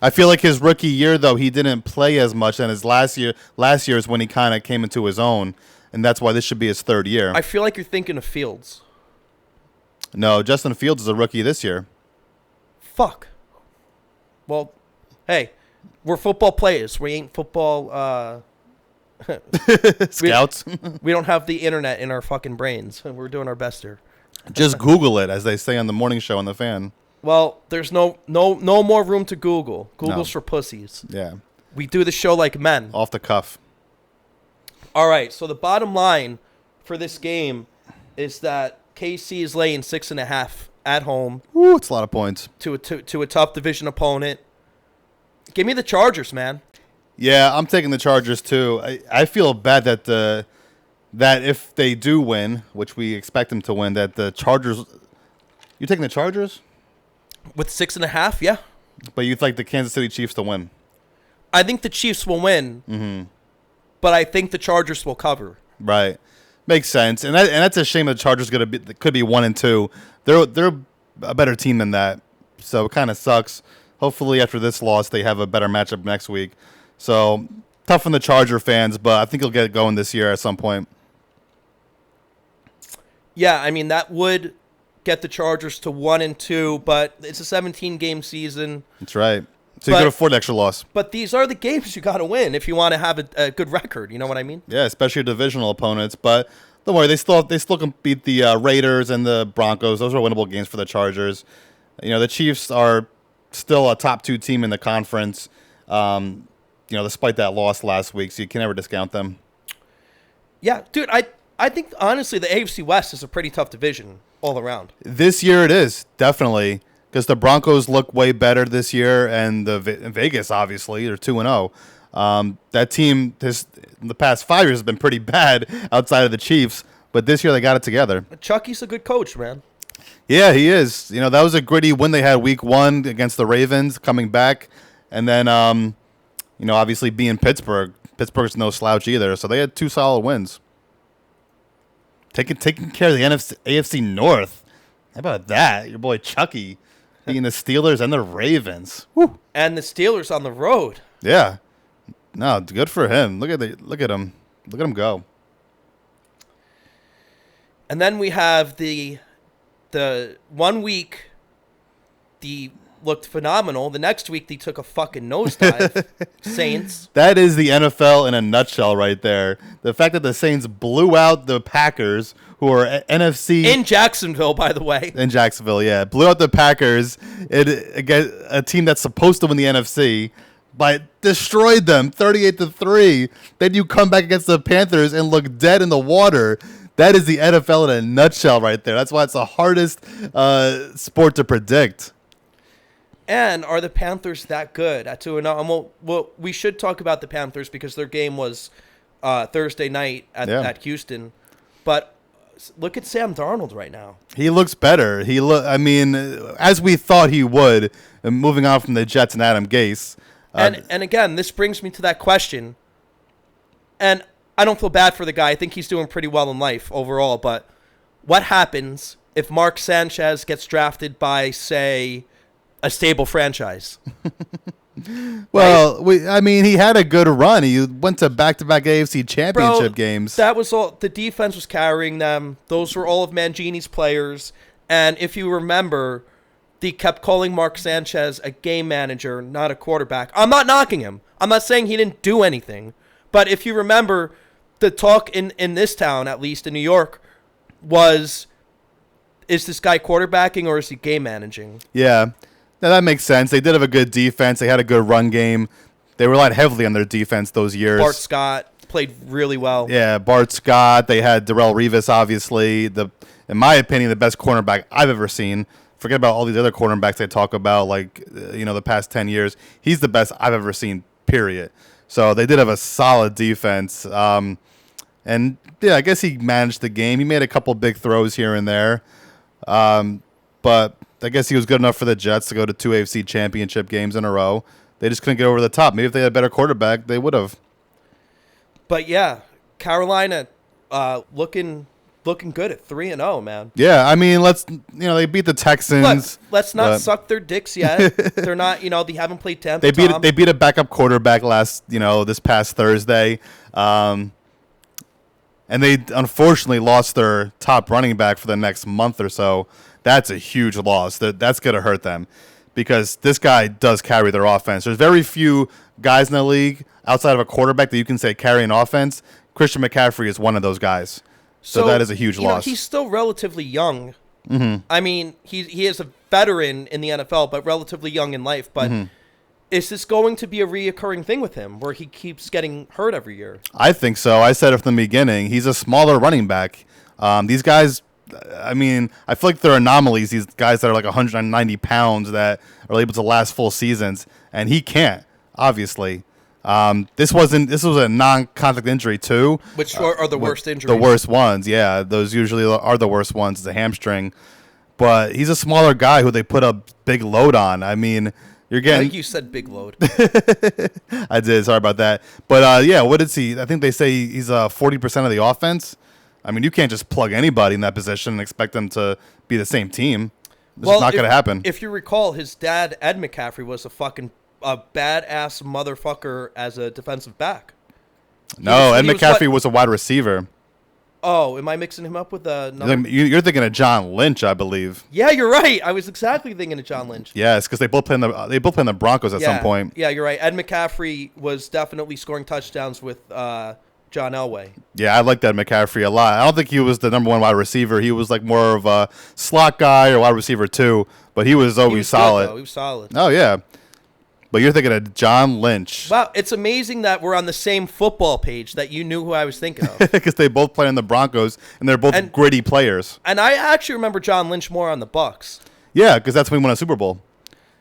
I feel like his rookie year, though, he didn't play as much, and his last year is when he kind of came into his own, and that's why this should be his third year. I feel like you're thinking of Fields. No, Justin Fields is a rookie this year. Fuck. Well, hey, we're football players. We ain't football scouts. We don't have the internet in our fucking brains. We're doing our best here. Just Google it, as they say on the morning show on The Fan. Well, there's no more room to Google. Google's for pussies. Yeah. We do the show like men. Off the cuff. All right, so the bottom line for this game is that KC is laying 6.5 at home. Ooh, it's a lot of points. To a tough division opponent. Give me the Chargers, man. Yeah, I'm taking the Chargers too. I feel bad that if they do win, which we expect them to win, that the Chargers... You're taking the Chargers? With 6.5, yeah. But you'd like the Kansas City Chiefs to win? I think the Chiefs will win, but I think the Chargers will cover. Right. Makes sense, and that's a shame that the Chargers could be 1-2. They're a better team than that, so it kind of sucks. Hopefully, after this loss, they have a better matchup next week. So tough on the Charger fans, but I think he'll get it going this year at some point. Yeah, I mean that would get the Chargers to 1-2, but it's a 17-game season. That's right. So you could afford the extra loss. But these are the games you got to win if you want to have a good record. You know what I mean? Yeah, especially your divisional opponents. But don't worry, they still can beat the Raiders and the Broncos. Those are winnable games for the Chargers. You know, the Chiefs are still a top 2 team in the conference. Despite that loss last week, so you can never discount them. Yeah, dude, I think honestly the AFC West is a pretty tough division all around. This year it is, definitely. Because the Broncos look way better this year, and the Vegas, obviously, they're 2-0. That team in the past 5 years has been pretty bad outside of the Chiefs, but this year they got it together. Chucky's a good coach, man. Yeah, he is. You know, that was a gritty win they had week 1 against the Ravens, coming back, and then you know, obviously being Pittsburgh. Pittsburgh's no slouch either, so they had 2 solid wins. Taking care of the AFC North. How about that? Your boy Chucky beating the Steelers and the Ravens. Woo. And the Steelers on the road. Yeah. No, good for him. Look at him. Look at him go. And then we have the 1 week the looked phenomenal. The next week they took a fucking nosedive. Saints. That is the NFL in a nutshell right there. The fact that the Saints blew out the Packers, who are NFC in Jacksonville, by the way. In Jacksonville, yeah. Blew out the Packers against a team that's supposed to win the NFC, but destroyed them 38-3. Then you come back against the Panthers and look dead in the water. That is the NFL in a nutshell right there. That's why it's the hardest sport to predict. And are the Panthers that good at 2-0? Well, we should talk about the Panthers because their game was Thursday night at Houston. But look at Sam Darnold right now. He looks better. I mean, as we thought he would, moving on from the Jets and Adam Gase. And again, this brings me to that question. And I don't feel bad for the guy. I think he's doing pretty well in life overall. But what happens if Mark Sanchez gets drafted by, say, a stable franchise? Well, right? He had a good run. He went to back-to-back AFC championship games. That was all. The defense was carrying them. Those were all of Mangini's players. And if you remember, they kept calling Mark Sanchez a game manager, not a quarterback. I'm not knocking him. I'm not saying he didn't do anything. But if you remember, the talk in this town, at least in New York, was, is this guy quarterbacking or is he game managing? Yeah. Now, that makes sense. They did have a good defense. They had a good run game. They relied heavily on their defense those years. Bart Scott played really well. Yeah, Bart Scott. They had Darrelle Revis, obviously. In my opinion, the best cornerback I've ever seen. Forget about all these other cornerbacks they talk about, like, the past 10 years. He's the best I've ever seen, period. So they did have a solid defense. And, yeah, I guess he managed the game. He made a couple big throws here and there. But I guess he was good enough for the Jets to go to 2 AFC championship games in a row. They just couldn't get over the top. Maybe if they had a better quarterback, they would have. But yeah, Carolina looking good at 3-0, man. Yeah, they beat the Texans. Look, let's not suck their dicks yet. They're not, they haven't played Tampa. They beat a backup quarterback this past Thursday. And they unfortunately lost their top running back for the next month or so. That's a huge loss. That's going to hurt them because this guy does carry their offense. There's very few guys in the league outside of a quarterback that you can say carry an offense. Christian McCaffrey is one of those guys. So that is a huge loss. He's still relatively young. Mm-hmm. He is a veteran in the NFL, but relatively young in life. But is this going to be a reoccurring thing with him where he keeps getting hurt every year? I think so. I said it from the beginning. He's a smaller running back. These guys, I feel like they're anomalies, these guys that are like 190 pounds that are able to last full seasons, and he can't, obviously. This was a non-contact injury too. Which are the worst injuries? The worst ones, yeah. Those usually are the worst ones. It's a hamstring. But he's a smaller guy who they put a big load on. You're getting... I think you said big load. I did. Sorry about that. But, yeah, what is he? I think they say he's 40% of the offense. You can't just plug anybody in that position and expect them to be the same team. It's not going to happen. If you recall, his dad, Ed McCaffrey, was a badass motherfucker as a defensive back. Ed McCaffrey was a wide receiver. Oh, am I mixing him up with another? You're thinking of John Lynch, I believe. Yeah, you're right. I was exactly thinking of John Lynch. Yes, because they both play in the Broncos at some point. Yeah, you're right. Ed McCaffrey was definitely scoring touchdowns with John Elway. Yeah, I like that McCaffrey a lot. I don't think he was the number one wide receiver. He was like more of a slot guy or wide receiver too, but he was always solid. He was solid. Oh, yeah. But you're thinking of John Lynch. Wow, it's amazing that we're on the same football page, that you knew who I was thinking of. Because they both play in the Broncos, and they're both gritty players. And I actually remember John Lynch more on the Bucs. Yeah, because that's when he won a Super Bowl.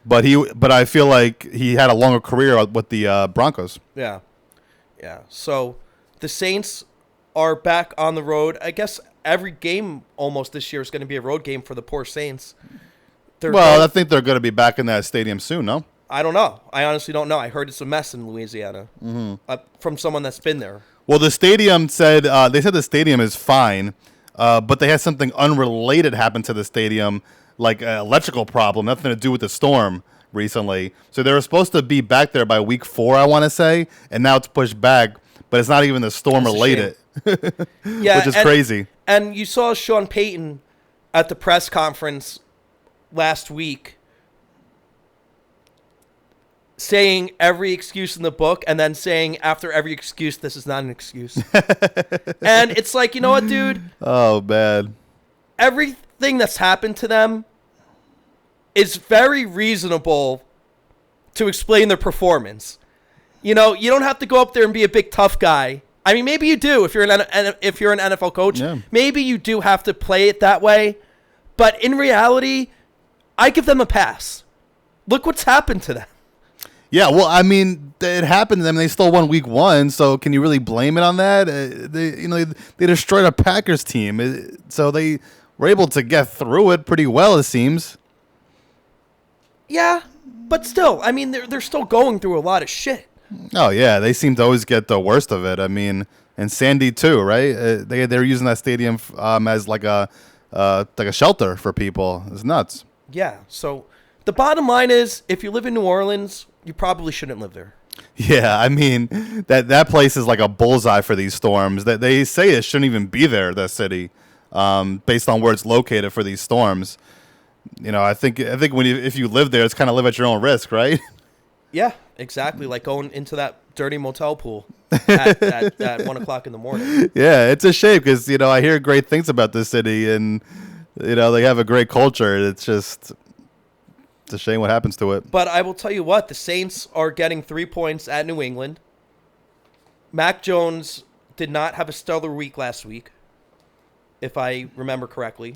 But I feel like he had a longer career with the Broncos. Yeah. Yeah. So the Saints are back on the road. I guess every game almost this year is going to be a road game for the poor Saints. I think they're going to be back in that stadium soon, no? I don't know. I honestly don't know. I heard it's a mess in Louisiana from someone that's been there. Well, the stadium said the stadium is fine, but they had something unrelated happen to the stadium, like an electrical problem, nothing to do with the storm recently. So they were supposed to be back there by week 4, I want to say, and now it's pushed back, but it's not even the storm related, yeah, which is crazy. And you saw Sean Payton at the press conference last week saying every excuse in the book and then saying after every excuse, this is not an excuse. And it's like, you know what, dude? Oh, man. Everything that's happened to them is very reasonable to explain their performance. You know, you don't have to go up there and be a big tough guy. I mean, maybe you do if you're an NFL coach. Yeah. Maybe you do have to play it that way. But in reality, I give them a pass. Look what's happened to them. Yeah, well, I mean, it happened to them. They still won week 1, so can you really blame it on that? They destroyed a Packers team, so they were able to get through it pretty well, it seems. Yeah, but still, I mean, they're still going through a lot of shit. Oh yeah, they seem to always get the worst of it. I mean, and Sandy too, right? They're using that stadium as like a shelter for people. It's nuts. Yeah. So the bottom line is, if you live in New Orleans, you probably shouldn't live there. Yeah, I mean that place is like a bullseye for these storms. That they say it shouldn't even be there, that city, based on where it's located for these storms. You know, I think if you live there, it's kind of live at your own risk, right? Yeah, exactly. Like going into that dirty motel pool at 1 o'clock in the morning. Yeah, it's a shame because, you know, I hear great things about this city and, you know, they have a great culture. It's a shame what happens to it. But I will tell you what, the Saints are getting 3 points at New England. Mac Jones did not have a stellar week last week, if I remember correctly.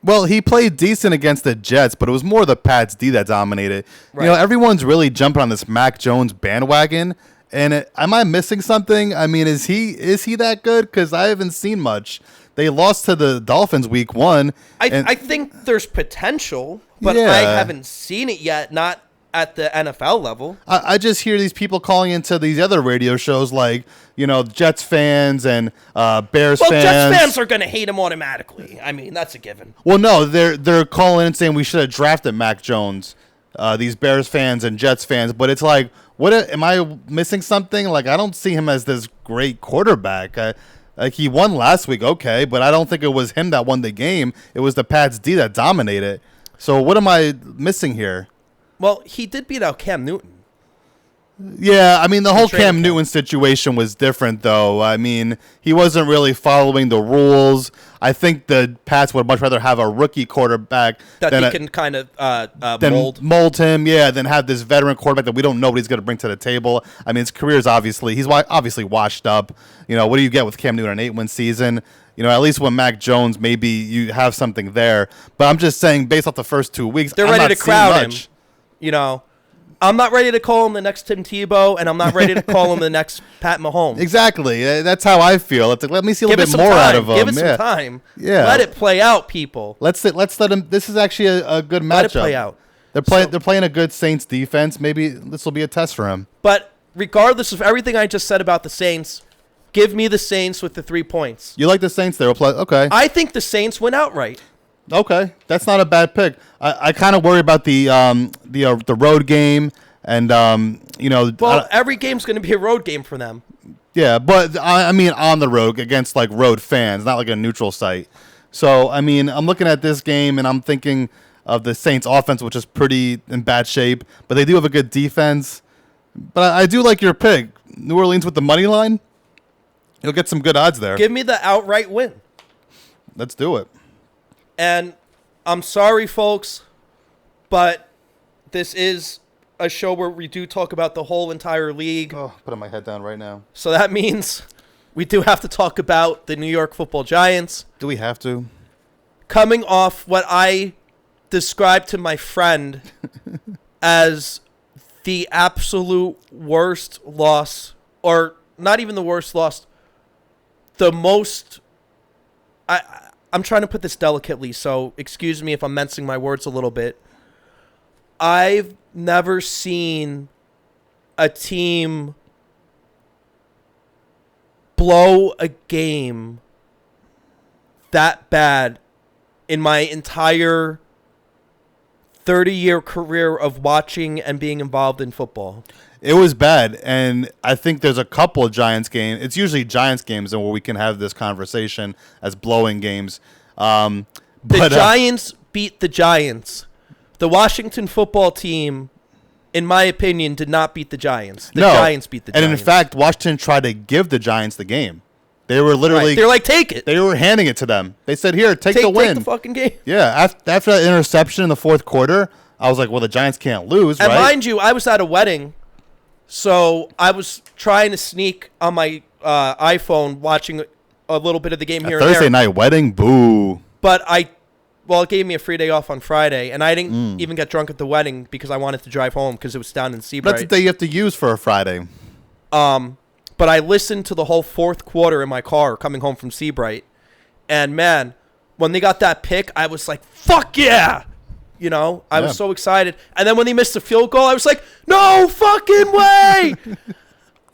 Well, he played decent against the Jets, but it was more the Pats D that dominated. Right. You know, everyone's really jumping on this Mac Jones bandwagon. And am I missing something? I mean, is he that good? Because I haven't seen much. They lost to the Dolphins week 1. I think there's potential, but yeah. I haven't seen it yet. Not at the NFL level. I just hear these people calling into these other radio shows like, you know, Jets fans and Bears fans. Well, Jets fans are going to hate him automatically. I mean, that's a given. Well, no, they're calling and saying we should have drafted Mac Jones, these Bears fans and Jets fans. But it's like, am I missing something? Like, I don't see him as this great quarterback. Like, he won last week, okay, but I don't think it was him that won the game. It was the Pats D that dominated. So what am I missing here? Well, he did beat out Cam Newton. Yeah, I mean, the whole Cam Newton situation was different, though. I mean, he wasn't really following the rules. I think the Pats would much rather have a rookie quarterback that he can kind of mold him, than have this veteran quarterback that we don't know what he's going to bring to the table. I mean, his career is obviously washed up. You know, what do you get with Cam Newton, an 8-win season? You know, at least with Mac Jones, maybe you have something there. But I'm just saying, based off the first 2 weeks, they're ready to crowd him. You know, I'm not ready to call him the next Tim Tebow, and I'm not ready to call him the next Pat Mahomes. Exactly. That's how I feel. It's like, let me see a little bit more out of him. Give it some time. Yeah. Let it play out, people. Let's let him. This is actually a good matchup. Let it play out. They're playing a good Saints defense. Maybe this will be a test for him. But regardless of everything I just said about the Saints, give me the Saints with the 3 points. You like the Saints there? Okay. I think the Saints win outright. Okay, that's not a bad pick. I kind of worry about the road game, and you know. Well, every game's going to be a road game for them. Yeah, but I mean on the road against like road fans, not like a neutral site. So I mean, I'm looking at this game and I'm thinking of the Saints' offense, which is pretty in bad shape, but they do have a good defense. But I do like your pick, New Orleans with the money line. You'll get some good odds there. Give me the outright win. Let's do it. And I'm sorry, folks, but this is a show where we do talk about the whole entire league. Oh, putting my head down right now. So that means we do have to talk about the New York Football Giants. Do we have to? Coming off what I describe to my friend as the absolute worst loss, or not even the worst loss, the most... I'm trying to put this delicately, so excuse me if I'm mincing my words a little bit. I've never seen a team blow a game that bad in my entire 30-year career of watching and being involved in football. It was bad, and I think there's a couple of Giants games. It's usually Giants games where we can have this conversation as blowing games. The Giants beat the Giants. The Washington football team, in my opinion, did not beat the Giants. The Giants beat the Giants. And in fact, Washington tried to give the Giants the game. They were literally... Right. They're like, take it. They were handing it to them. They said, here, take the win. Take the fucking game. Yeah, after that interception in the fourth quarter, I was like, well, the Giants can't lose, and right? And mind you, I was at a wedding, so I was trying to sneak on my iPhone watching a little bit of the game here and there. Thursday night wedding, boo. But it gave me a free day off on Friday, and I didn't even get drunk at the wedding because I wanted to drive home because it was down in Seabright. That's the day you have to use for a Friday. But I listened to the whole fourth quarter in my car coming home from Seabright, and man, when they got that pick, I was like, fuck yeah! You know, I was so excited. And then when they missed the field goal, I was like, no fucking way!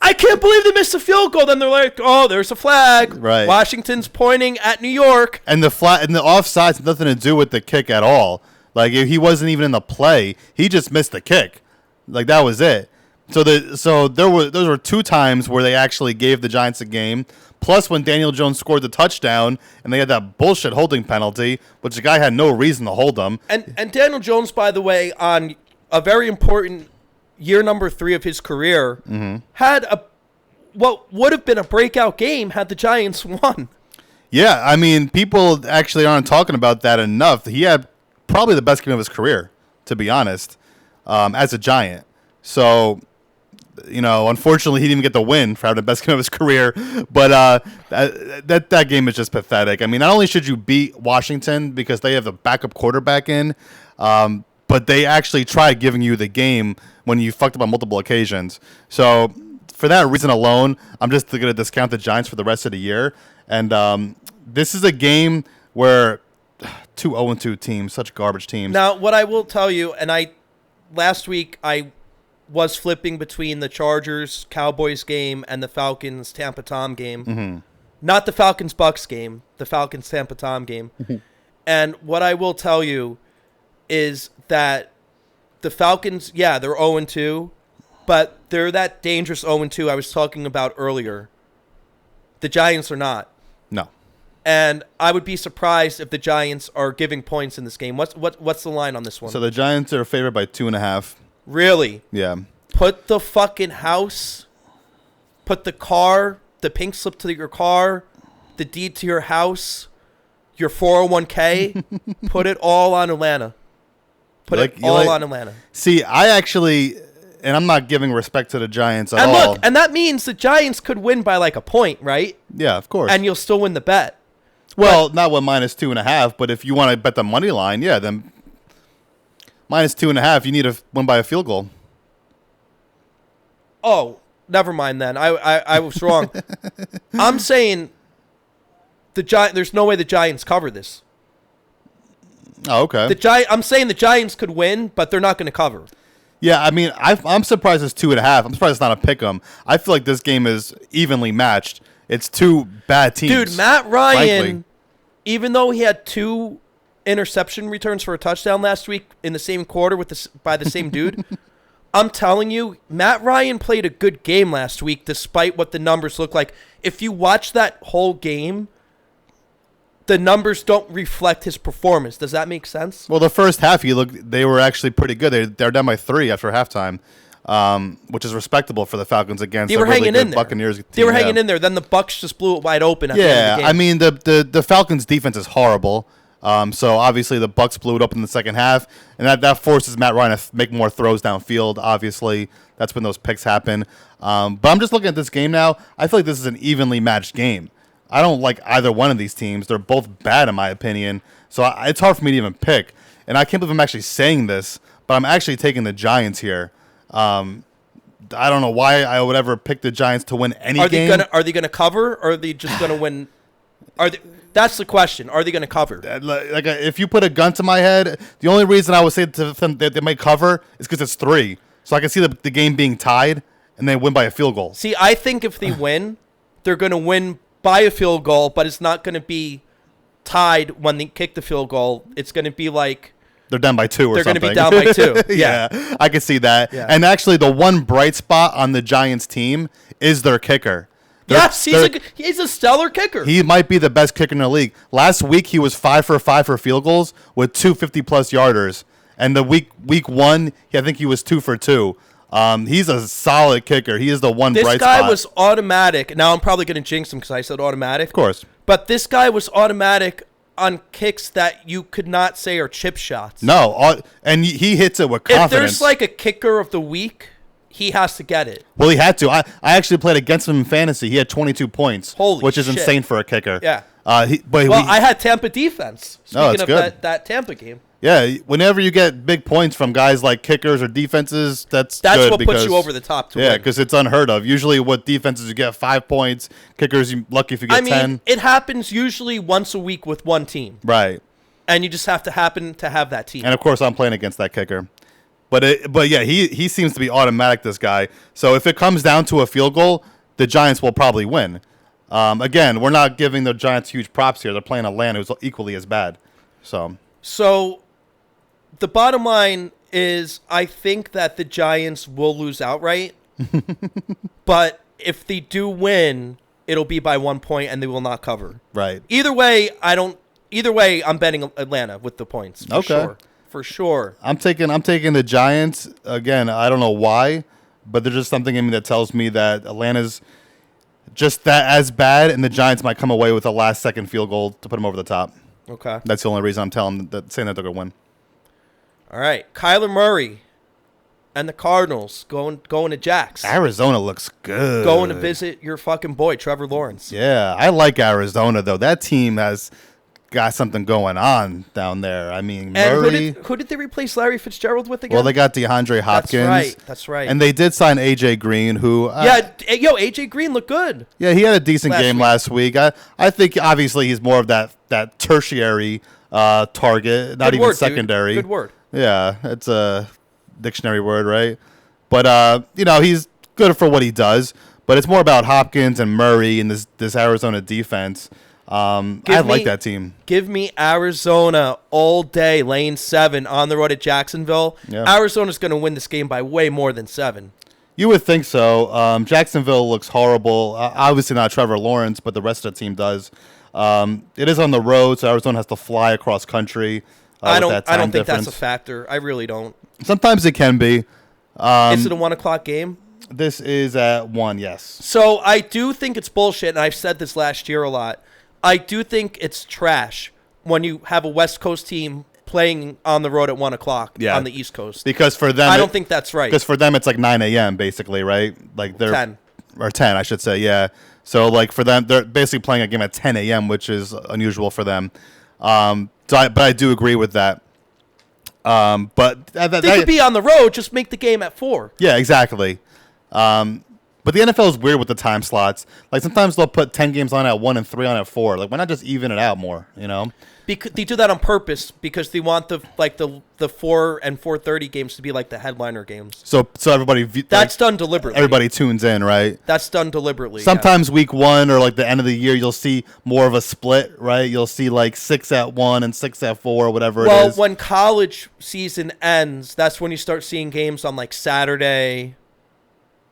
I can't believe they missed a field goal. Then they're like, oh, there's a flag. Right. Washington's pointing at New York. And the offsides had nothing to do with the kick at all. Like, he wasn't even in the play. He just missed the kick. Like, that was it. Those were two times where they actually gave the Giants a game. Plus, when Daniel Jones scored the touchdown, and they had that bullshit holding penalty, which the guy had no reason to hold them. And Daniel Jones, by the way, on a very important year number 3 of his career, had what would have been a breakout game had the Giants won. Yeah, I mean, people actually aren't talking about that enough. He had probably the best game of his career, to be honest, as a Giant. So, you know, unfortunately, he didn't even get the win for having the best game of his career. But that game is just pathetic. I mean, not only should you beat Washington because they have the backup quarterback in, but they actually tried giving you the game when you fucked up on multiple occasions. So for that reason alone, I'm just going to discount the Giants for the rest of the year. And this is a game where two 0-2 teams, such garbage teams. Now, what I will tell you, and last week I was flipping between the Chargers-Cowboys game and the Falcons-Tampa Tom game. Mm-hmm. Not the Falcons-Bucks game, the Falcons-Tampa Tom game. And what I will tell you is that the Falcons, they're 0-2, but they're that dangerous 0-2 I was talking about earlier. The Giants are not. No. And I would be surprised if the Giants are giving points in this game. What's the line on this one? So the Giants are favored by 2.5. Really? Yeah. Put the fucking house, put the car, the pink slip to your car, the deed to your house, your 401k, put it all on Atlanta. Put it all on Atlanta. See, I actually, and I'm not giving respect to the Giants at all. And look, and that means the Giants could win by like a point, right? Yeah, of course. And you'll still win the bet. Well, not with minus 2.5, but if you want to bet the money line, then minus 2.5, you need to win by a field goal. Oh, never mind then. I was wrong. I'm saying there's no way the Giants cover this. Oh, okay. I'm saying the Giants could win, but they're not going to cover. Yeah, I mean, I'm surprised it's 2.5. I'm surprised it's not a pick 'em. I feel like this game is evenly matched. It's two bad teams. Dude, Matt Ryan, frankly, even though he had 2 interception returns for a touchdown last week in the same quarter by the same dude, I'm telling you, Matt Ryan played a good game last week despite what the numbers look like. If you watch that whole game, the numbers don't reflect his performance. Does that make sense? Well, the first half, they were actually pretty good. They're down by 3 after halftime, which is respectable for the Falcons against a really good Buccaneers team. They were hanging in there. Then the Bucs just blew it wide open at the end of the game. I mean, the Falcons' defense is horrible. So obviously the Bucs blew it up in the second half, and that forces Matt Ryan to make more throws downfield. Obviously, that's when those picks happen. But I'm just looking at this game now. I feel like this is an evenly matched game. I don't like either one of these teams. They're both bad in my opinion. So it's hard for me to even pick. And I can't believe I'm actually saying this, but I'm actually taking the Giants here. I don't know why I would ever pick the Giants to win any game. Are they gonna cover, or are they just gonna win? That's the question. Are they gonna cover? Like if you put a gun to my head, the only reason I would say to them that they might cover is because it's 3. So I can see the game being tied and they win by a field goal. See, I think if they win, they're gonna win by a field goal, but it's not gonna be tied when they kick the field goal. It's gonna be like they're down by 2 or something. They're going to be down by 2. Yeah, I can see that. Yeah. And actually, the one bright spot on the Giants team is their kicker. Yes, he's a stellar kicker. He might be the best kicker in the league. Last week, he was 5 for 5 for field goals with 2 50-plus yarders. And the week 1, I think he was 2 for 2. He's a solid kicker. He is the one bright spot. This guy was automatic. Now, I'm probably going to jinx him because I said automatic. Of course. But this guy was automatic on kicks that you could not say are chip shots. No, and he hits it with confidence. If there's like a kicker of the week, he has to get it. Well, he had to. I actually played against him in fantasy. He had 22 points, which is insane for a kicker. Yeah. I had Tampa defense. Speaking of that Tampa game. Yeah, whenever you get big points from guys like kickers or defenses, that's good what puts you over the top to win. Yeah, because it's unheard of. Usually with defenses, you get 5 points. Kickers, you're lucky if you get 10. It happens usually once a week with one team. Right. And you just have to happen to have that team. And, of course, I'm playing against that kicker. But yeah, he seems to be automatic, this guy. So if it comes down to a field goal, the Giants will probably win. Again, we're not giving the Giants huge props here. They're playing Atlanta, who's equally as bad. So the bottom line is I think that the Giants will lose outright. But if they do win, it'll be by 1 point and they will not cover. Right. Either way, I'm betting Atlanta with the points. For sure. I'm taking the Giants. Again, I don't know why, but there's just something in me that tells me that Atlanta's just that as bad, and the Giants might come away with a last-second field goal to put them over the top. Okay. That's the only reason I'm saying that they're going to win. All right. Kyler Murray and the Cardinals going to Jax. Arizona looks good. Going to visit your fucking boy, Trevor Lawrence. Yeah, I like Arizona, though. That team has got something going on down there. I mean, Murray. And who did they replace Larry Fitzgerald with again? Well, they got DeAndre Hopkins. That's right. And they did sign A.J. Green, who... A.J. Green looked good. Yeah, he had a decent game last week. I think, obviously, he's more of that tertiary target, not even secondary. Dude. Good word. Yeah, it's a dictionary word, right? But, he's good for what he does. But it's more about Hopkins and Murray and this Arizona defense. I like that team. Give me Arizona all day, lane 7 on the road at Jacksonville. Yeah. Arizona's going to win this game by way more than 7. You would think so. Jacksonville looks horrible. Obviously not Trevor Lawrence, but the rest of the team does. It is on the road, so Arizona has to fly across country. I don't think that's a factor. I really don't. Sometimes it can be. Is it a 1 o'clock game? This is at 1, yes. So I do think it's bullshit, and I've said this last year a lot. I do think it's trash when you have a West Coast team playing on the road at 1 o'clock on the East Coast. Because for them, I don't think that's right. Because for them, it's like 9 a.m. basically, right? Like they're 10 or 10, I should say. Yeah. So like for them, they're basically playing a game at 10 a.m., which is unusual for them. But I do agree with that. But they could be on the road, just make the game at 4. Yeah, exactly. But the NFL is weird with the time slots. Like sometimes they'll put 10 games on at 1 and 3 on at 4. Like why not just even it out more? Because they do that on purpose because they want the 4 and 4:30 games to be like the headliner games. So everybody that's done deliberately. Everybody tunes in, right? That's done deliberately. Sometimes week 1 or like the end of the year, you'll see more of a split, right? You'll see like 6 at 1 and 6 at 4 or whatever it is. Well, when college season ends, that's when you start seeing games on like Saturday.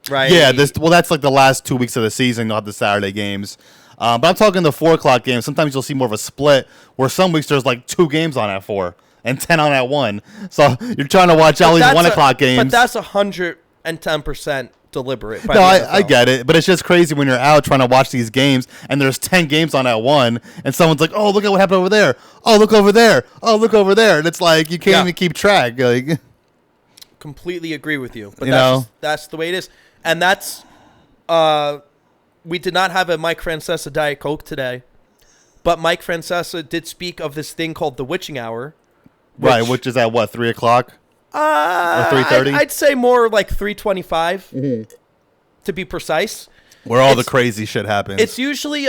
Right. Yeah, that's like the last 2 weeks of the season. You'll have the Saturday games. But I'm talking the 4 o'clock games. Sometimes you'll see more of a split where some weeks there's like 2 games on at 4 and 10 on at 1. So you're trying to watch all these 1 o'clock games. But that's 110% deliberate. No, I get it. But it's just crazy when you're out trying to watch these games and there's 10 games on at 1 and someone's like, oh, look at what happened over there. Oh, look over there. Oh, look over there. And it's like you can't even keep track. Like, completely agree with you. But that's the way it is. And that's we did not have a Mike Francesca Diet Coke today, but Mike Francesca did speak of this thing called the witching hour. Which is at what, 3 o'clock? Or 3:30? I'd say more like 3:25 to be precise. Where all the crazy shit happens. It usually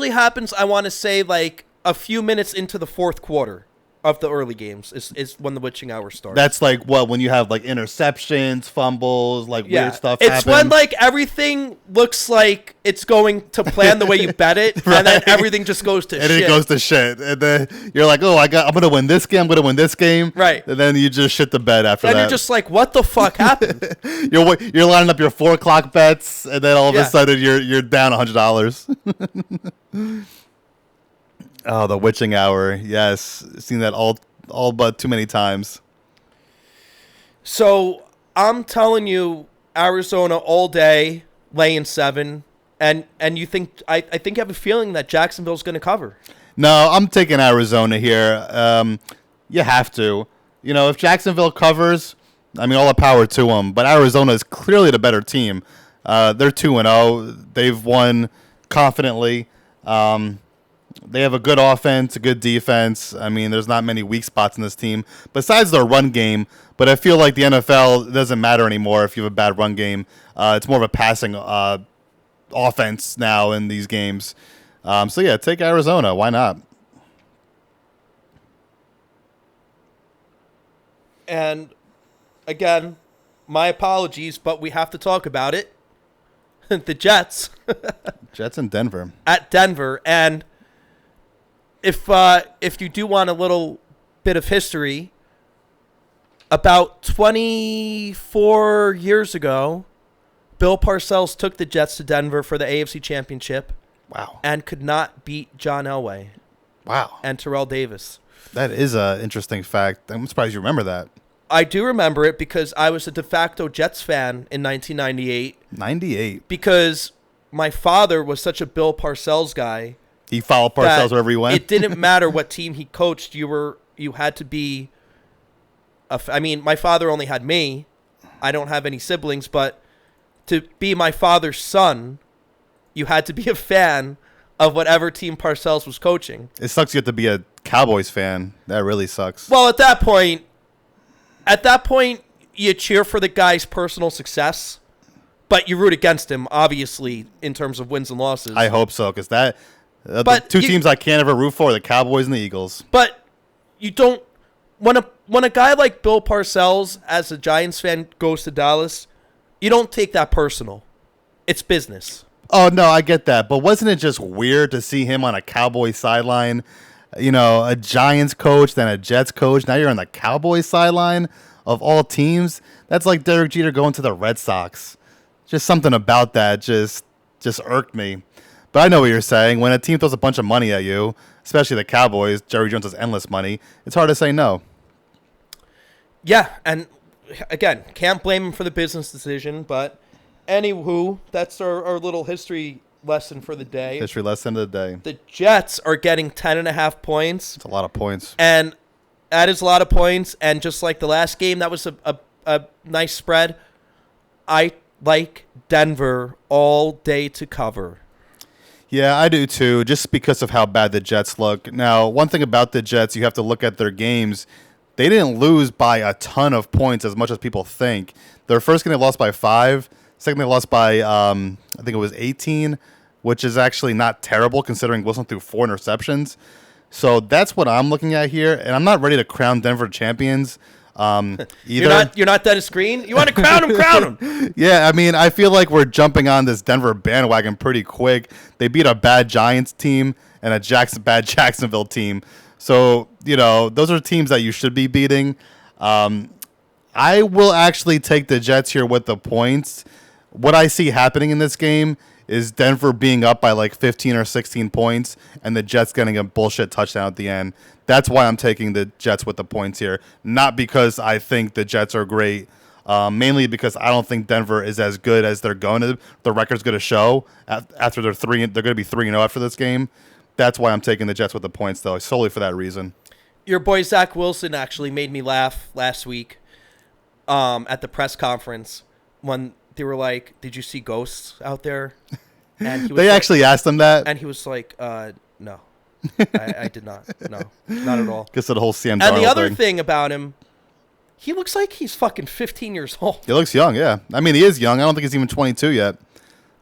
happens, I want to say, like a few minutes into the fourth quarter of the early games is when the witching hour starts. That's like what, when you have like interceptions, fumbles, like weird stuff happens. It's when like everything looks like it's going to plan the way you bet it, Right. and then everything just goes to shit. And it goes to shit. And then you're like, oh, I'm going to win this game. I'm going to win this game. Right. And then you just shit the bed after that. And you're just like, what the fuck happened? You're lining up your 4 o'clock bets, and then all of a sudden you're down $100. Oh, the witching hour. Yes. Seen that all but too many times. So I'm telling you, Arizona all day, laying 7. And you think, I think you have a feeling that Jacksonville's going to cover. No, I'm taking Arizona here. You have to. You know, if Jacksonville covers, I mean, all the power to them. But Arizona is clearly the better team. They're 2-0. They've won confidently. They have a good offense, a good defense. I mean, there's not many weak spots in this team besides their run game. But I feel like the NFL doesn't matter anymore if you have a bad run game. It's more of a passing offense now in these games. So, yeah, take Arizona. Why not? And, again, my apologies, but we have to talk about it. The Jets. Jets in Denver. At Denver. And if you do want a little bit of history, about 24 years ago, Bill Parcells took the Jets to Denver for the AFC Championship. Wow. And could not beat John Elway. Wow. And Terrell Davis. That is an interesting fact. I'm surprised you remember that. I do remember it because I was a de facto Jets fan in 1998. 98. Because my father was such a Bill Parcells guy. He followed Parcells wherever he went. It didn't matter what team he coached. You had to be. I mean, my father only had me. I don't have any siblings, but to be my father's son, you had to be a fan of whatever team Parcells was coaching. It sucks you have to be a Cowboys fan. That really sucks. Well, at that point, you cheer for the guy's personal success, but you root against him, obviously, in terms of wins and losses. I hope so, because the two teams I can't ever root for are the Cowboys and the Eagles. But you don't. When a guy like Bill Parcells, as a Giants fan, goes to Dallas, you don't take that personal. It's business. Oh, no, I get that. But wasn't it just weird to see him on a Cowboys sideline? You know, a Giants coach, then a Jets coach. Now you're on the Cowboys sideline of all teams. That's like Derek Jeter going to the Red Sox. Just something about that just irked me. But I know what you're saying. When a team throws a bunch of money at you, especially the Cowboys, Jerry Jones has endless money, it's hard to say no. Yeah, and again, can't blame him for the business decision, but anywho, that's our little history lesson for the day. History lesson of the day. The Jets are getting 10.5 points. It's a lot of points. And that is a lot of points, and just like the last game, that was a nice spread. I like Denver all day to cover. Yeah, I do too, just because of how bad the Jets look. Now, one thing about the Jets, you have to look at their games. They didn't lose by a ton of points as much as people think. Their first game they lost by 5. Second they lost by, I think it was 18, which is actually not terrible considering Wilson threw 4 interceptions. So that's what I'm looking at here, and I'm not ready to crown Denver champions either. You're not Dennis Green? You want to crown him, crown him. Yeah, I mean, I feel like we're jumping on this Denver bandwagon pretty quick. They beat a bad Giants team and a bad Jacksonville team. So, you know, those are teams that you should be beating. I will actually take the Jets here with the points. What I see happening in this game is Denver being up by like 15 or 16 points and the Jets getting a bullshit touchdown at the end. That's why I'm taking the Jets with the points here. Not because I think the Jets are great, mainly because I don't think Denver is as good as they're going to. The record's going to show after they're going to be 3-0 after this game. That's why I'm taking the Jets with the points, though, solely for that reason. Your boy Zach Wilson actually made me laugh last week at the press conference when they were like, "Did you see ghosts out there?" And he was They like, actually asked him that. and he was like, "No, I did not. No, not at all." Because of the whole Sam Darnold And the other thing. thing about him, he looks like he's fucking 15 years old. He looks young, yeah. I mean, he is young. I don't think he's even 22 yet.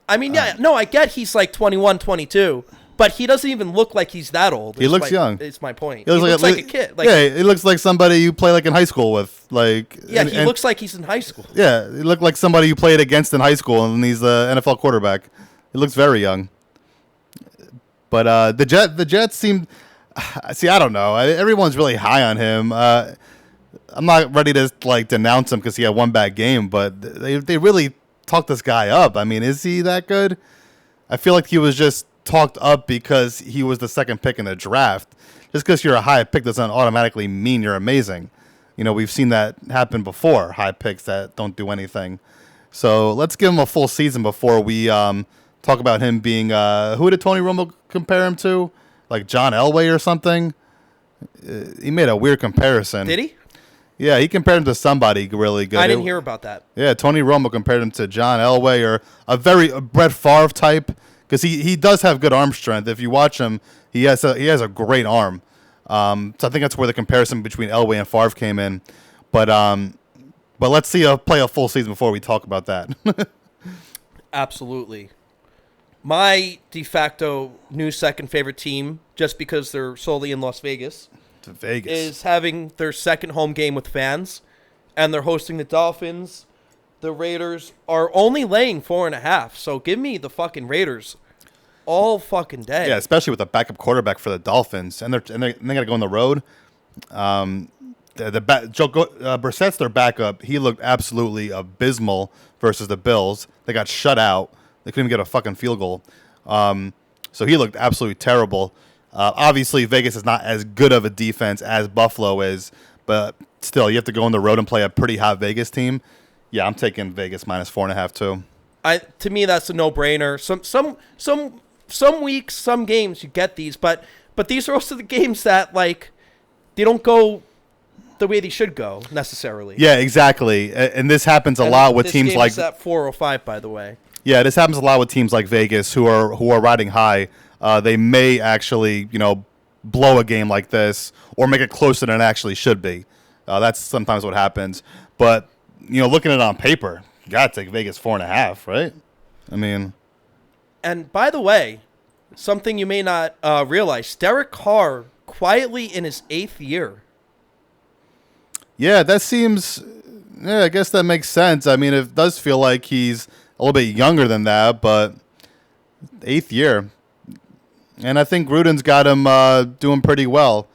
I mean, yeah, no, I get he's like 21, 22, but he doesn't even look like he's that old. He looks young. It's my point. He looks like a kid. Like, yeah, he looks like somebody you play like in high school with. Like, yeah, he looks like he's in high school. Yeah, he looked like somebody you played against in high school, and he's the NFL quarterback. He looks very young. But the Jets seem. See, I don't know. Everyone's really high on him. I'm not ready to like denounce him because he had one bad game, but they really talked this guy up. I mean, is he that good? I feel like he was just talked up because he was the second pick in the draft. Just because you're a high pick doesn't automatically mean you're amazing. You know, we've seen that happen before, high picks that don't do anything. So let's give him a full season before we talk about him being, who did Tony Romo compare him to? Like John Elway or something? He made a weird comparison. Did he? Yeah, he compared him to somebody really good. I didn't hear about that. Yeah, Tony Romo compared him to John Elway or a Brett Favre type because he does have good arm strength. If you watch him, he has a great arm. So I think that's where the comparison between Elway and Favre came in. But let's see play a full season before we talk about that. Absolutely. My de facto new second favorite team, just because they're solely in Las Vegas, is having their second home game with fans, and they're hosting the Dolphins. The Raiders are only laying 4.5, so give me the fucking Raiders all fucking day. Yeah, especially with a backup quarterback for the Dolphins, and they got to go on the road. Brissett's their backup. He looked absolutely abysmal versus the Bills. They got shut out. They couldn't even get a fucking field goal. So he looked absolutely terrible. Obviously, Vegas is not as good of a defense as Buffalo is, but still, you have to go on the road and play a pretty hot Vegas team. Yeah, I'm taking Vegas minus 4.5 too. To me, that's a no-brainer. Some weeks, some games, you get these, but these are also the games that like they don't go the way they should go necessarily. Yeah, exactly. And this happens a lot with teams like. This game is at 4:05, by the way. Yeah, this happens a lot with teams like Vegas who are riding high. They may actually, blow a game like this or make it closer than it actually should be. That's sometimes what happens. But, looking at it on paper, you got to take Vegas 4.5, right? I mean. And by the way, something you may not realize, Derek Carr quietly in his 8th year. Yeah, that seems. Yeah, I guess that makes sense. I mean, it does feel like he's a little bit younger than that, but 8th year. And I think Gruden's got him doing pretty well.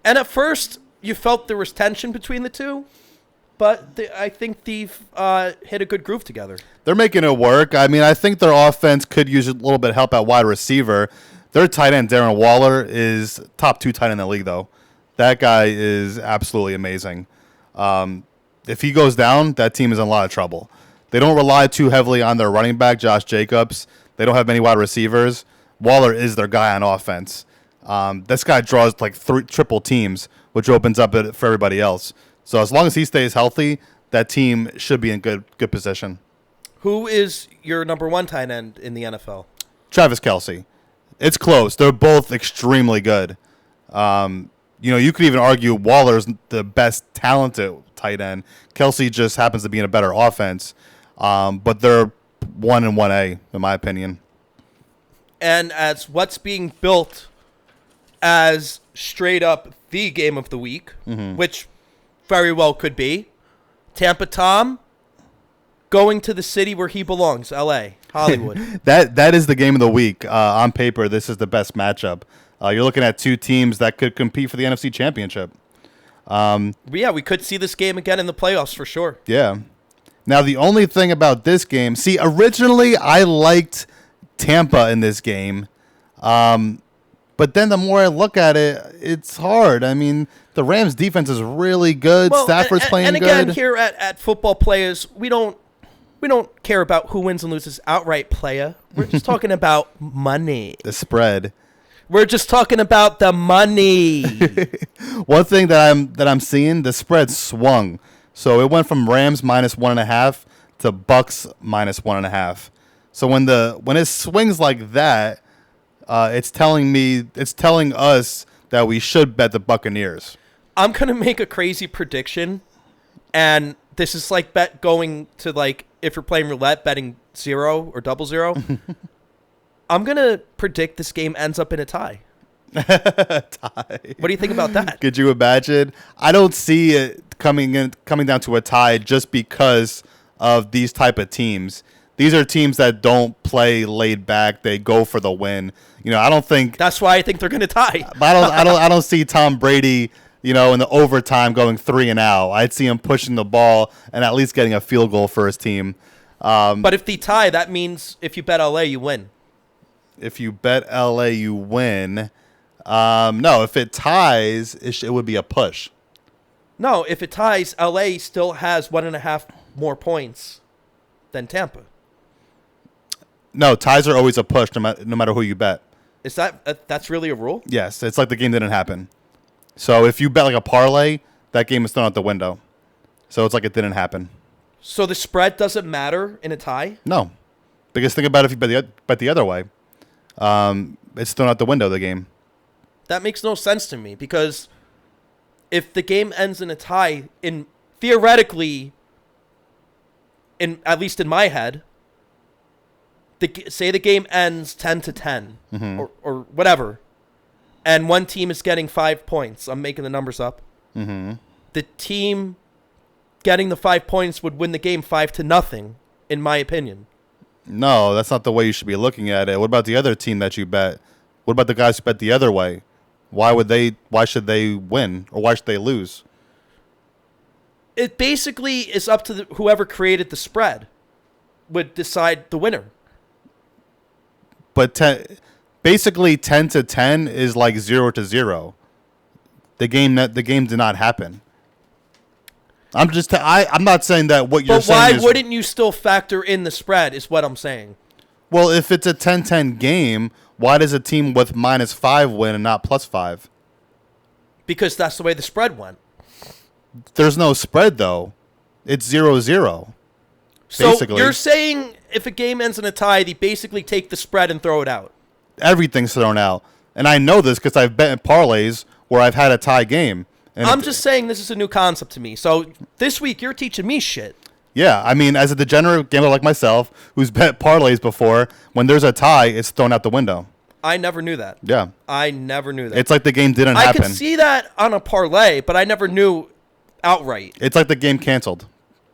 And at first, you felt there was tension between the two, but I think they've hit a good groove together. They're making it work. I mean, I think their offense could use a little bit of help at wide receiver. Their tight end, Darren Waller, is top 2 tight end in the league, though. That guy is absolutely amazing. If he goes down, that team is in a lot of trouble. They don't rely too heavily on their running back, Josh Jacobs. They don't have many wide receivers. Waller is their guy on offense. This guy draws like triple teams, which opens up it for everybody else. So as long as he stays healthy, that team should be in good position. Who is your number 1 tight end in the NFL? Travis Kelce. It's close. They're both extremely good. You could even argue Waller's the best talented tight end. Kelce just happens to be in a better offense. But they're 1 and 1A, in my opinion. And as what's being built as straight up the game of the week, which very well could be, Tampa Tom going to the city where he belongs, L.A., Hollywood. That is the game of the week. On paper, this is the best matchup. You're looking at 2 teams that could compete for the NFC Championship. Yeah, we could see this game again in the playoffs for sure. Yeah. Now, the only thing about this game, originally I liked Tampa in this game. But then the more I look at it, it's hard. I mean, the Rams' defense is really good. Well, Stafford's playing good. And again, here at Football Playas, we don't care about who wins and loses outright, playa. We're just talking about money. The spread. We're just talking about the money. One thing that I'm seeing, the spread swung. So it went from Rams minus 1.5 to Bucks -1.5. So when it swings like that, it's telling us that we should bet the Buccaneers. I'm gonna make a crazy prediction, and this is like going to like if you're playing roulette, betting 0 or 00. I'm gonna predict this game ends up in a tie. Tie. What do you think about that? Could you imagine? I don't see it coming down to a tie just because of these type of teams. These are teams that don't play laid back. They go for the win. I don't think that's why I think they're gonna tie. But I don't see Tom Brady, in the overtime going 3-0. I'd see him pushing the ball and at least getting a field goal for his team. But if they tie, that means if you bet LA, you win. If you bet LA, you win. No, if it ties, it would be a push. No, if it ties, LA still has 1.5 more points than Tampa. No, ties are always a push, no matter who you bet. Is that's really a rule? Yes, it's like the game didn't happen. So if you bet like a parlay, that game is thrown out the window. So it's like it didn't happen. So the spread doesn't matter in a tie? No, because think about it, if you bet the other way, it's thrown out the window, the game. That makes no sense to me, because if the game ends in a tie, theoretically, at least in my head, say the game ends 10-10 or whatever, and one team is getting 5 points. I'm making the numbers up. Mm-hmm. The team getting the 5 points would win the game 5-0, in my opinion. No, that's not the way you should be looking at it. What about the other team that you bet? What about the guys who bet the other way? Why should they win, or why should they lose? It basically is up to whoever created the spread would decide the winner. But basically 10-10 is like 0-0. The game did not happen. I'm not saying that what you're saying is... But why wouldn't you still factor in the spread is what I'm saying. Well, if it's a 10-10 game, why does a team with -5 win and not +5? Because that's the way the spread went. There's no spread, though. It's 0-0. So basically. You're saying if a game ends in a tie, they basically take the spread and throw it out. Everything's thrown out. And I know this because I've bet in parlays where I've had a tie game. And I'm just saying this is a new concept to me. So this week, you're teaching me shit. Yeah, I mean, as a degenerate gambler like myself, who's bet parlays before, when there's a tie, it's thrown out the window. I never knew that. Yeah. I never knew that. It's like the game didn't happen. I could see that on a parlay, but I never knew outright. It's like the game canceled.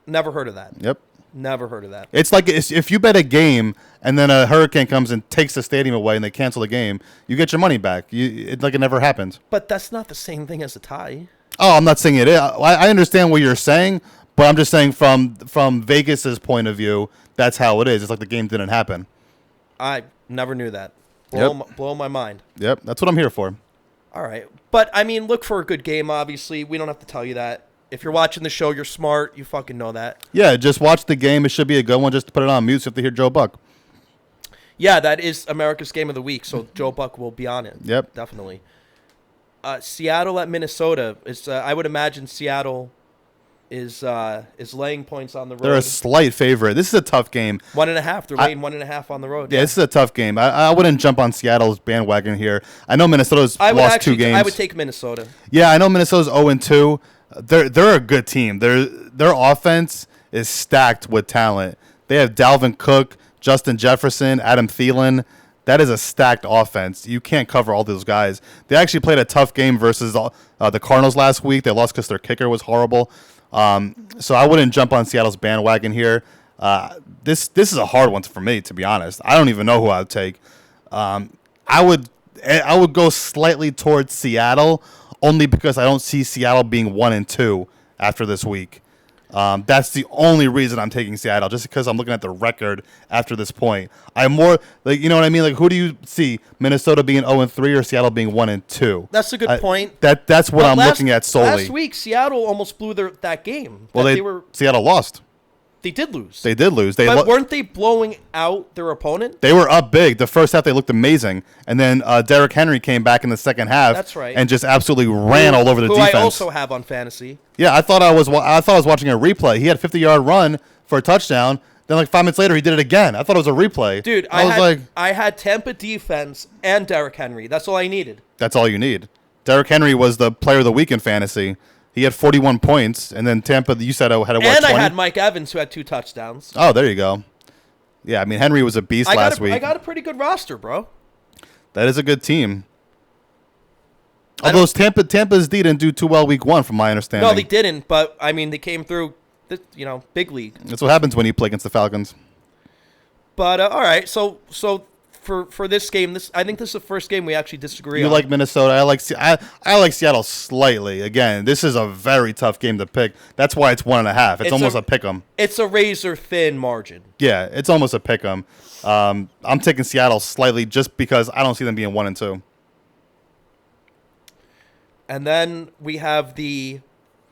Never heard of that. Yep. Never heard of that. It's like if you bet a game and then a hurricane comes and takes the stadium away and they cancel the game, you get your money back. It's like it never happened. But that's not the same thing as a tie. Oh, I'm not saying it is. I understand what you're saying, but I'm just saying from Vegas's point of view, that's how it is. It's like the game didn't happen. I never knew that. Blow my mind. Yep, that's what I'm here for. All right. But, I mean, look for a good game, obviously. We don't have to tell you that. If you're watching the show, you're smart. You fucking know that. Yeah, just watch the game. It should be a good one. Just put it on mute so you have to hear Joe Buck. Yeah, that is America's Game of the Week, so Joe Buck will be on it. Yep. Definitely. Seattle at Minnesota. I would imagine Seattle is laying points on the road. They're a slight favorite. This is a tough game. 1.5. They're laying 1.5 on the road. Yeah, this is a tough game. I wouldn't jump on Seattle's bandwagon here. I know Minnesota's lost 2 games. I would take Minnesota. Yeah, I know Minnesota's 0-2. They're a good team. Their offense is stacked with talent. They have Dalvin Cook, Justin Jefferson, Adam Thielen. That is a stacked offense. You can't cover all those guys. They actually played a tough game versus the Cardinals last week. They lost because their kicker was horrible. So I wouldn't jump on Seattle's bandwagon here. This is a hard one for me, to be honest. I don't even know who I would take. I would go slightly towards Seattle, only because I don't see Seattle being 1-2 after this week. That's the only reason I'm taking Seattle, just because I'm looking at the record after this point. I'm more like, you know what I mean? Like, who do you see? Minnesota being 0-3 or Seattle being 1-2? That's a good point. That's what I'm looking at solely. Last week, Seattle almost blew that game. Well, Seattle lost. They did lose. They did lose. But weren't they blowing out their opponent? They were up big. The first half, they looked amazing. And then Derrick Henry came back in the second half. That's right. And just absolutely ran all over the defense. Who I also have on fantasy. Yeah, I thought I was watching a replay. He had a 50-yard run for a touchdown. Then like 5 minutes later, he did it again. I thought it was a replay. Dude, I had Tampa defense and Derrick Henry. That's all I needed. That's all you need. Derrick Henry was the player of the week in fantasy. He had 41 points, and then Tampa, you said, had a what, and 20? I had Mike Evans, who had 2 touchdowns. Oh, there you go. Yeah, I mean, Henry was a beast last week. I got a pretty good roster, bro. That is a good team. Although Tampa's D didn't do too well week 1, from my understanding. No, they didn't, but, I mean, they came through, big league. That's what happens when you play against the Falcons. But, all right, so for this game, I think this is the first game we actually disagree on. You like Minnesota. I like Seattle slightly. Again, this is a very tough game to pick. That's why it's 1.5. It's almost a pick 'em. It's a razor thin margin. Yeah, it's almost a pick 'em. I'm taking Seattle slightly just because I don't see them being 1 and 2. And then we have the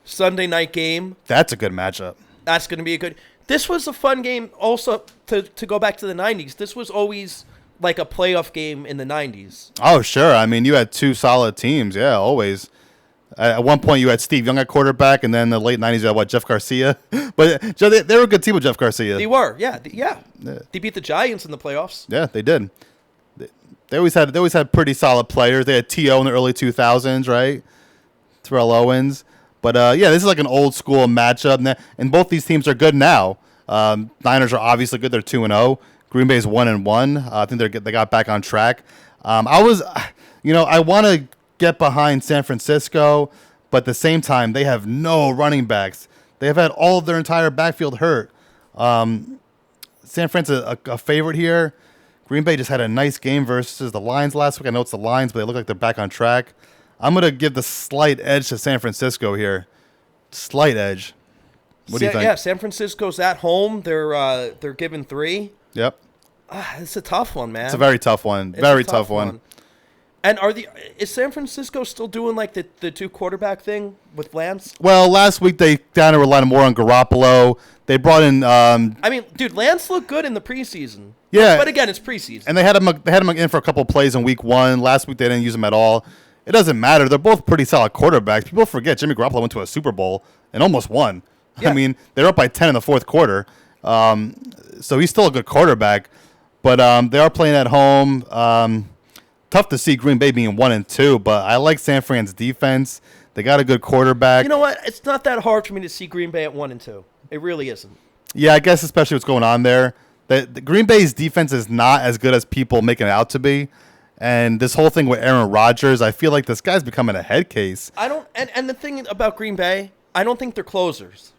Sunday night game. That's a good matchup. That's going to be a good. This was a fun game. Also, to go back to the 90s, this was always like a playoff game in the 90s. Oh, sure. I mean, you had 2 solid teams. Yeah, always. At one point, you had Steve Young at quarterback, and then in the late 90s, you had, Jeff Garcia? But they were a good team with Jeff Garcia. They were, yeah. They beat the Giants in the playoffs. Yeah, they did. They always had pretty solid players. They had T.O. in the early 2000s, right? Terrell Owens. But, yeah, this is like an old-school matchup, and both these teams are good now. Niners are obviously good. They're 2-0. Green Bay's 1-1. I think they got back on track. I want to get behind San Francisco, but at the same time, they have no running backs. They have had all of their entire backfield hurt. San Fran's a favorite here. Green Bay just had a nice game versus the Lions last week. I know it's the Lions, but they look like they're back on track. I'm going to give the slight edge to San Francisco here. Slight edge. What do you think? Yeah, San Francisco's at home. They're given 3. Yep. It's a tough one, man. It's a very tough one. Very tough one. And is San Francisco still doing like the 2 quarterback thing with Lance? Well, last week they kind of relied more on Garoppolo. They brought in. I mean, dude, Lance looked good in the preseason. Yeah, but again, it's preseason. And they had him in for a couple of plays in week 1. Last week they didn't use him at all. It doesn't matter. They're both pretty solid quarterbacks. People forget Jimmy Garoppolo went to a Super Bowl and almost won. Yeah. I mean, they're up by 10 in the fourth quarter. So he's still a good quarterback. But they are playing at home. Tough to see Green Bay being 1-2, but I like San Fran's defense. They got a good quarterback. You know what? It's not that hard for me to see Green Bay at 1-2. It really isn't. Yeah, I guess especially what's going on there. The Green Bay's defense is not as good as people make it out to be. And this whole thing with Aaron Rodgers, I feel like this guy's becoming a head case. And the thing about Green Bay, I don't think they're closers.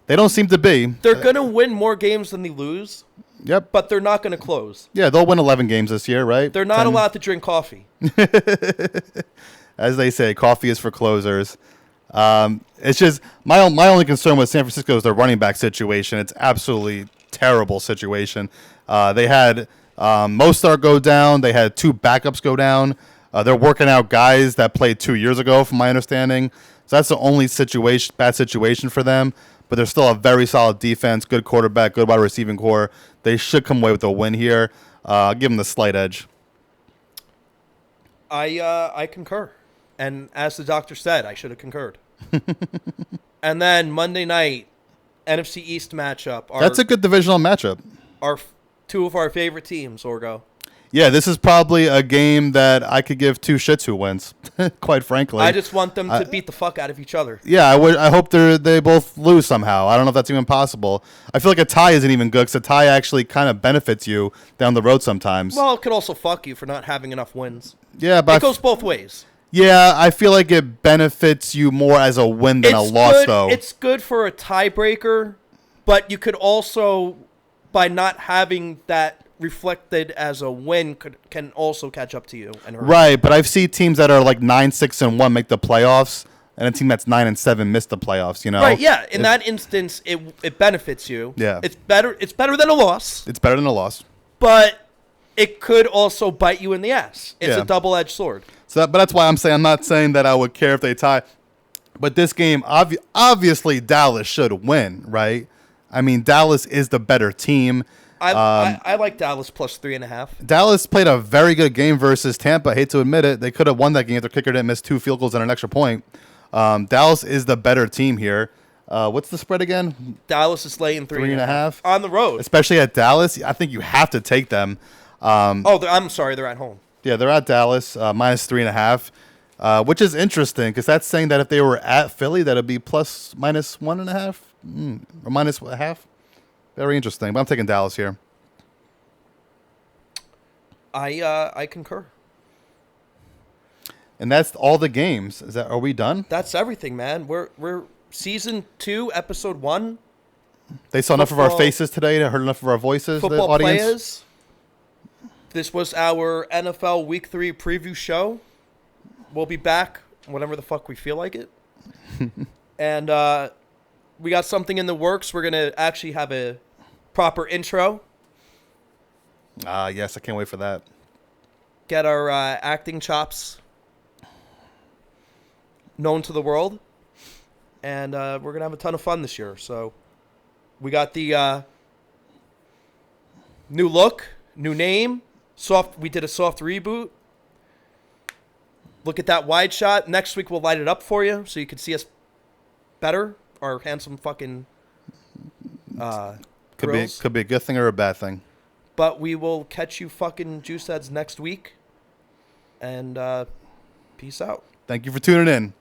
They don't seem to be. They're going to win more games than they lose. Yep. But they're not going to close. Yeah, they'll win 11 games this year, right? They're not 10. Allowed to drink coffee. As they say, coffee is for closers. It's just my only concern with San Francisco is their running back situation. It's absolutely terrible situation. They had Mostert go down. They had 2 backups go down. They're working out guys that played 2 years ago, from my understanding. So that's the only bad situation for them. But they're still a very solid defense, good quarterback, good wide receiving core. They should come away with a win here. I'll give them the slight edge. I concur. And as the doctor said, I should have concurred. And then Monday night, NFC East matchup. That's a good divisional matchup. 2 of our favorite teams, Orgo. Yeah, this is probably a game that I could give 2 shits who wins, quite frankly. I just want them to beat the fuck out of each other. Yeah, I hope they both lose somehow. I don't know if that's even possible. I feel like a tie isn't even good because a tie actually kind of benefits you down the road sometimes. Well, it could also fuck you for not having enough wins. Yeah, but it goes both ways. Yeah, I feel like it benefits you more as a win than a loss, though. It's good for a tiebreaker, but you could also, by not having that reflected as a win, can also catch up to you and hurt. Right, but I've seen teams that are like 9-6-1 make the playoffs, and a team that's 9-7 miss the playoffs. You know, right? Yeah, in that instance, it benefits you. Yeah, it's better. It's better than a loss. It's better than a loss, but it could also bite you in the ass. It's a double-edged sword. So, but that's why I'm not saying that I would care if they tie. But this game, obviously, Dallas should win, right? I mean, Dallas is the better team. I like Dallas plus 3.5. Dallas played a very good game versus Tampa. I hate to admit it. They could have won that game if their kicker didn't miss 2 field goals and an extra point. Dallas is the better team here. What's the spread again? Dallas is laying 3.5 on the road, especially at Dallas. I think you have to take them. I'm sorry, they're at home. Yeah, they're at Dallas minus 3.5, which is interesting because that's saying that if they were at Philly, that'd be minus 1.5 or minus a half. Very interesting, but I'm taking Dallas here. I concur. And that's all the games. Are we done? That's everything, man. We're season 2, episode 1. They saw enough of our faces today. They heard enough of our voices. Football the audience. Playas. This was our NFL Week 3 preview show. We'll be back whenever the fuck we feel like it. And we got something in the works. We're gonna actually have a proper intro. Yes, I can't wait for that. Get our acting chops known to the world. And we're going to have a ton of fun this year. So we got the new look, new name. We did a soft reboot. Look at that wide shot. Next week we'll light it up for you so you can see us better. Our handsome fucking could be a good thing or a bad thing. But we will catch you fucking juiceheads next week. And peace out. Thank you for tuning in.